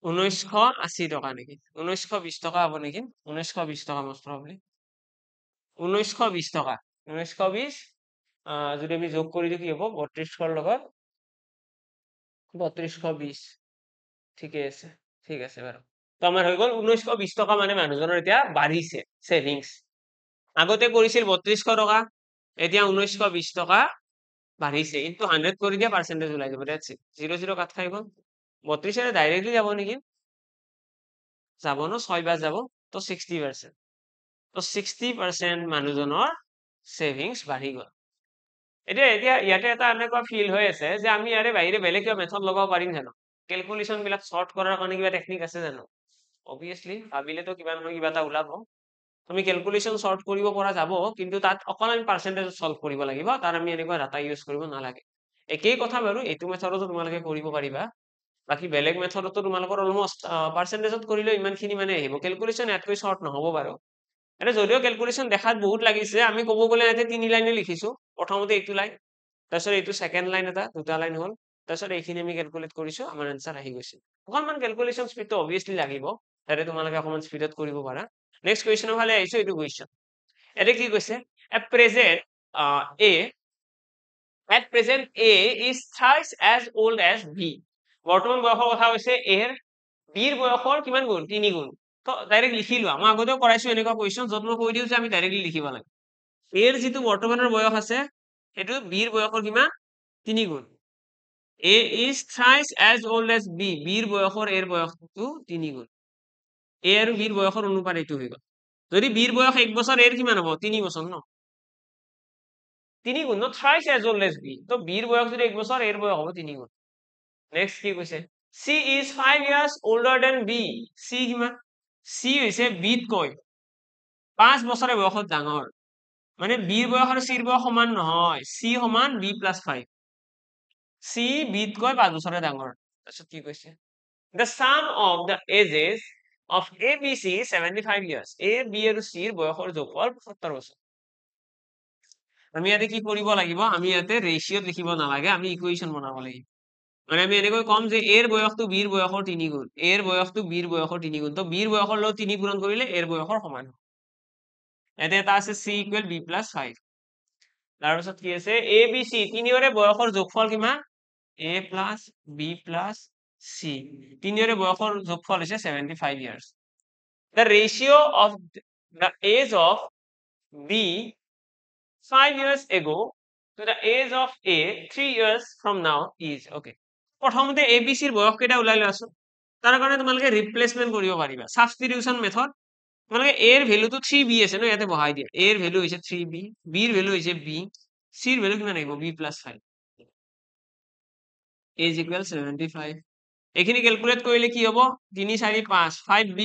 1980 টকা নেকি? 1920 টকা হ'ব নেকি? 1920 টকা মষ্ট প্ৰবলি 1920 টকা। 1920 যদি আমি যোগ কৰি দিওঁ কি হ'ব? 3200 লগত 3220, ঠিকে আছে, ঠিক আছে বাৰু। তো আমাৰ হৈ গ'ল 1920 টকা, মানে মানুহজনৰ এতিয়া বাঢ়িছে ছেভিংছ। আগতে কৰিছিল 3200 টকা, এতিয়া 1920 টকা বাঢ়িছে। ইনটু 100 কৰি দিয়া পাৰ্চেন্টেজ ওলাই যাব। That's it. 0 0 কাট খাই গ'ল। 32 ডাইৰেক্টলি যাব নেকি? যাব ন, 6 বাৰ যাব, তো 60%। তো 60% মানুহজনৰ ছেভিংছ বাঢ়ি গ'ল। এতিয়া এতিয়া ইয়াতে এটা এনেকুৱা ফিল হৈ আছে যে আমি ইয়াৰে বাহিৰে বেলেগ কিবা মেথড লগাব পাৰিম জানো? কেলকুলেশ্যন বিলাক চৰ্ট কৰাৰ কাৰণে কিবা টেকনিক আছে জানো? অবভিয়াছলি ভাবিলেতো কিবা নহয় কিবা এটা ওলাব। তুমি কেলকুলেশ্যন চৰ্ট কৰিব পৰা যাব, কিন্তু তাত অকল আমি পাৰ্চেন্টেজ চল্ভ কৰিব লাগিব, তাত আমি এনেকুৱা ডাটা ইউজ কৰিব নালাগে। একেই কথা বাৰু, এইটো মেথডতো তোমালোকে কৰিব পাৰিবা। বাকী বেলেগ মেথডতো তোমালোকৰ অলমষ্ট পাৰ্চেন্টেজত কৰিলেও ইমানখিনি মানে আহিব। কেলকুলেশ্যন ইয়াতকৈ চৰ্ট নহ'ব বাৰু। এটা যদিও কেলকুলেশ্যন দেখাত বহুত লাগিছে, আমি ক'ব গ'লে ইয়াতে 3 লাইনে লিখিছো। প্ৰথমতে এইটো লাইন, তাৰপিছত এইটো ছেকেণ্ড লাইন, এটা 2টা লাইন হ'ল, তাৰপিছত এইখিনি আমি কেলকুলেট কৰিছো, আমাৰ এনচাৰ আহি গৈছে। অকণমান কেলকুলেশ্যন স্পীডটো অবভিয়াছলি লাগিব, যাতে তোমালোকে অকণমান স্পীডত কৰিব পাৰা। নেক্সট কুৱেশ্যনৰ ফালে আহিছো। এইটো কুৱেশ্যন এতিয়া কি কৈছে? At present A is thrice as old as B. বৰ্তমান বয়সৰ কথা কৈছে A ৰ, B ৰ বয়সৰ কিমান গুণ? 3 গুণ। তো ডাইৰেক্ট লিখি লোৱা। মই আগতেও কৰাইছো এনেকুৱা কুৱেশ্যন, য'ত মই কৈ দিওঁ যে আমি ডাইৰেক্টলি লিখিব লাগে। A ৰ যিটো বৰ্তমানৰ বয়স আছে, সেইটো B ৰ বয়সৰ কিমান? 3 গুণ। A is thrice as old as B. B ৰ বয়সৰ A ৰ বয়সটো 3 গুণ। A আৰু B ৰ বয়সৰ অনুপাত এইটো হৈ গ'ল। যদি B ৰ বয়স 1 বছৰ, A ৰ কিমান হ'ব? 3 বছৰ ন? 3 গুণ ন, thrice as old as B. তো B ৰ বয়স যদি 1 বছৰ, A ৰ বয়স হ'ব 3 গুণ। নেক্সট কি কৈছে? C is 5 years older than B. C কিমান? C হৈছে B তকৈ 5 বছৰে বয়সত ডাঙৰ। মানে B ৰ বয়স আৰু C ৰ বয়স সমান নহয়। C সমান B + 5। C B তকৈ 5 বছৰে ডাঙৰ। তাৰপিছত কি কৈছে? The sum of the ages of A, B, C is 75 years. A, B আৰু C ৰ বয়সৰ যোগফল 75 বছৰ। আমি ইয়াতে কি কৰিব লাগিব? আমি ইয়াতে ৰেচিঅ'ত লিখিব নালাগে, আমি ইকুৱেশ্যন বনাব লাগিব। মানে আমি এনেকৈ ক'ম যে A ৰ বয়সটো B ৰ বয়সৰ 3 গুণ, A ৰ বয়সটো B ৰ বয়সৰ 3 গুণ। তো B ৰ বয়সৰ লগত 3 পূৰণ কৰিলে A ৰ বয়সৰ সমান হ'ব। ইয়াতে এটা আছে C = B + 5। তাৰপিছত কি আছে? A, B, C তিনিওৰে বয়সৰ যোগফল কিমান? A + B + C তিনিওৰে বয়সৰ যোগফল হৈছে 75 years. The ratio of the age of B 5 years ago to the age of A 3 years from now is okay. প্ৰথমতে A, B, C ৰ বয়স কেইটা ওলাই লোৱাচোন। তাৰ কাৰণে তোমালোকে ৰিপ্লেচমেন্ট কৰিব পাৰিবা, সাবস্টিটিউশন মেথড। তোমালোকে A ৰ ভ্যালুটো 3B আছে ন, ইয়াতে বহাই দিয়া। A ৰ ভ্যালু হৈছে 3B, B ৰ ভ্যালু হৈছে B, C ৰ ভ্যালু কিমান আহিব? B + 5। A = 75। এইখিনি ক্যালকুলেট কৰিলে কি হ'ব? 3 4 5 5B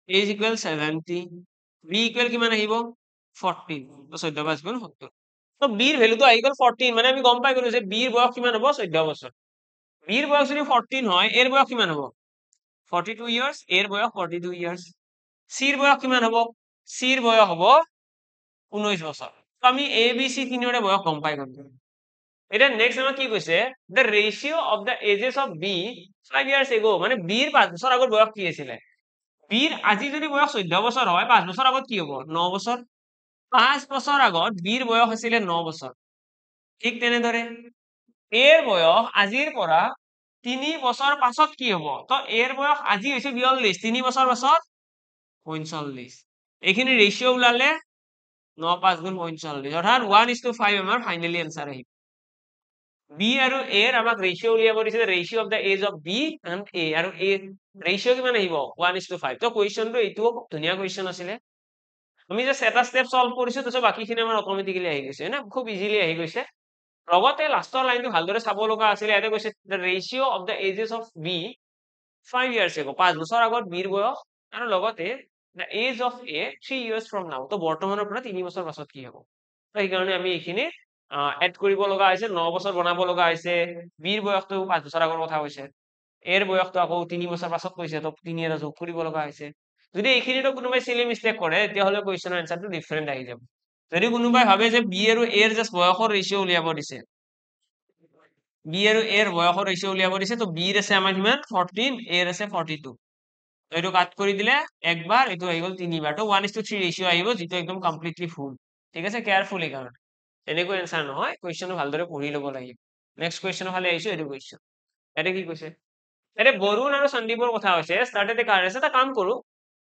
a is equal 70, b equal কিমান আহিব 14, তো 14 5 গুণ 70, তো b ৰ ভ্যালুটো আহি গ'ল 14, মানে আমি গম পাই গলো যে b ৰ বয়স কিমান হ'ব 14 বছৰ। b ৰ বয়স যদি 14 হয় এর বয়স কিমান হ'ব 42 ইয়ার্স, এর বয়স 42 ইয়ার্স। c ৰ বয়স কিমান হ'ব c ৰ বয়স হ'ব 19 বছৰ। তো আমি a b c তিনিওৰে বয়স গম পাই গলো। এটা নেক্সট আমাক কি কৈছে the ratio of the ages of b 5 years ago, মানে b ৰ 5 বছৰ আগৰ বয়স কি আছিল b ৰ আজি যদি বয়স 14 বছৰ হয় 5 বছৰ আগত কি হ'ব 9 বছৰ, 5 বছৰ আগত b ৰ বয়স আছিল 9 বছৰ। ঠিক তেনেদৰে এৰ বয়স আজিৰ পৰা 3 বছৰ পাছত কি হ'ব, তো এৰ বয়স আজি হৈছে 42, 3 বছৰ পাছত 45, এইখিনি ৰেশিও ওলালে 9 5 গুণ 45, অৰ্থাৎ 1:5 আমাৰ ফাইনালি এনসাৰ আহিব। b আৰু a ৰ আমাক ৰেশিও উলিয়াব দিছে, ratio of the age of b and a, আৰু a ৰেশিও কিমান আহিব 1:5। তো কুৱেশ্যনটো এইটোও খুব ধুনীয়া কুৱেশ্যন আছিলে, আমি জাস্ট এটা স্টেপ সলভ কৰিছো, তাৰপিছত বাকিখিনি আমাৰ অটোমেটিক্যালি আহি গৈছে না, খুব ইজিলি আহি গৈছে। লগতে লাষ্টৰ লাইনটো ভালদৰে চাব লগা আছিলে, ইয়াতে কৈছে the ratio of the ages of b 5 years ago, 5 বছৰ আগত b ৰ বয়স, আৰু লগতে the age of a 3 years from now, তো বৰ্তমানৰ পৰা 3 বছৰ পাছত কি হ'ব। তো সেইকাৰণে আমি এইখিনি এড কৰিব লগা হৈছে, 9 বছৰ বনাব লগা হৈছে, b ৰ বয়সটো 5 বছৰ আগৰ কথা কৈছে, এৰ বয়সটো আকৌ 3 বছৰ পাছত কৈছে, তো 3 এটা যোগ কৰিব লগা হৈছে। যদি এইখিনিতো কোনোবাই চিলি মিষ্টেক কৰে তেতিয়াহ'লে কুৱেশ্যনৰ এনসাৰটো ডিফাৰেণ্ট আহি যাব। যদি কোনোবাই ভাবে যে b আৰু a ৰ জাস্ট বয়সৰ ৰেশিও উলিয়াব দিছে, b আৰু a ৰ বয়সৰ ৰেশিও উলিয়াব দিছে, তো b ৰ আছে আমাৰ কিমান 14, a ৰ আছে 42, তো এইটো কাট কৰি দিলে একবাৰ, এইটো আহি গ'ল 3বাৰ, তো 1:3 ৰেশিও আহিব, যিটো একদম কমপ্লিটলি ফুল। ঠিক আছে, কেয়াৰফুলি, কাৰণ এনেকৈ এনসাৰ নহয়, কুৱেশ্যনটো ভালদৰে পঢ়ি ল'ব লাগিব। নেক্সট কুৱেশ্যনৰ ফালে আহিছো, এইটো কুৱেশ্যন ইয়াতে কি কৈছে, ইয়াতে বৰুণ আৰু সন্দীপৰ কথা হৈছে, ষ্টাৰ্টেড এ কাৰ, এটা কাম কৰো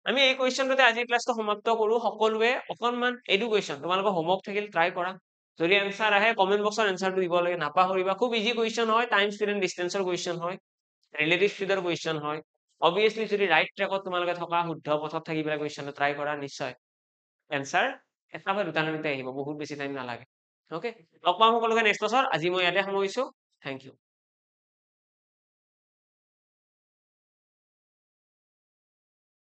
আমি এই কুৱেশ্যনটোতে আজি ক্লাছটো সমাপ্ত কৰো, সকলোৱে অকনমান এইটো কুৱেশ্যন তোমালোকৰ হোমৱৰ্ক থাকিল ট্ৰাই কৰা, যদি এনসাৰ আহে কমেন্ট বক্সত এনসাৰটো দিব লাগে, নাপাহৰিবা। খুব ইজি কুৱেশ্যন হয়, টাইম স্পিড এণ্ড ডিষ্টেন্সৰ কুৱেশ্যন হয়, ৰিলেটিভ স্পীডৰ কুৱেশ্যন হয়। অবভিয়াছলি যদি ৰাইট ট্ৰেকত তোমালোকে থকা, শুদ্ধ পথত থাকি পেলাই কুৱেশ্যনটো ট্ৰাই কৰা, নিশ্চয় এনসাৰ এটা বা দুটা মিনিটে আহিব, বহুত বেছি টাইম নালাগে। অকে, লগ পাম সকলোকে নেক্সট বছৰ, আজি মই ইয়াতে সামৰিছো, থেংক ইউ।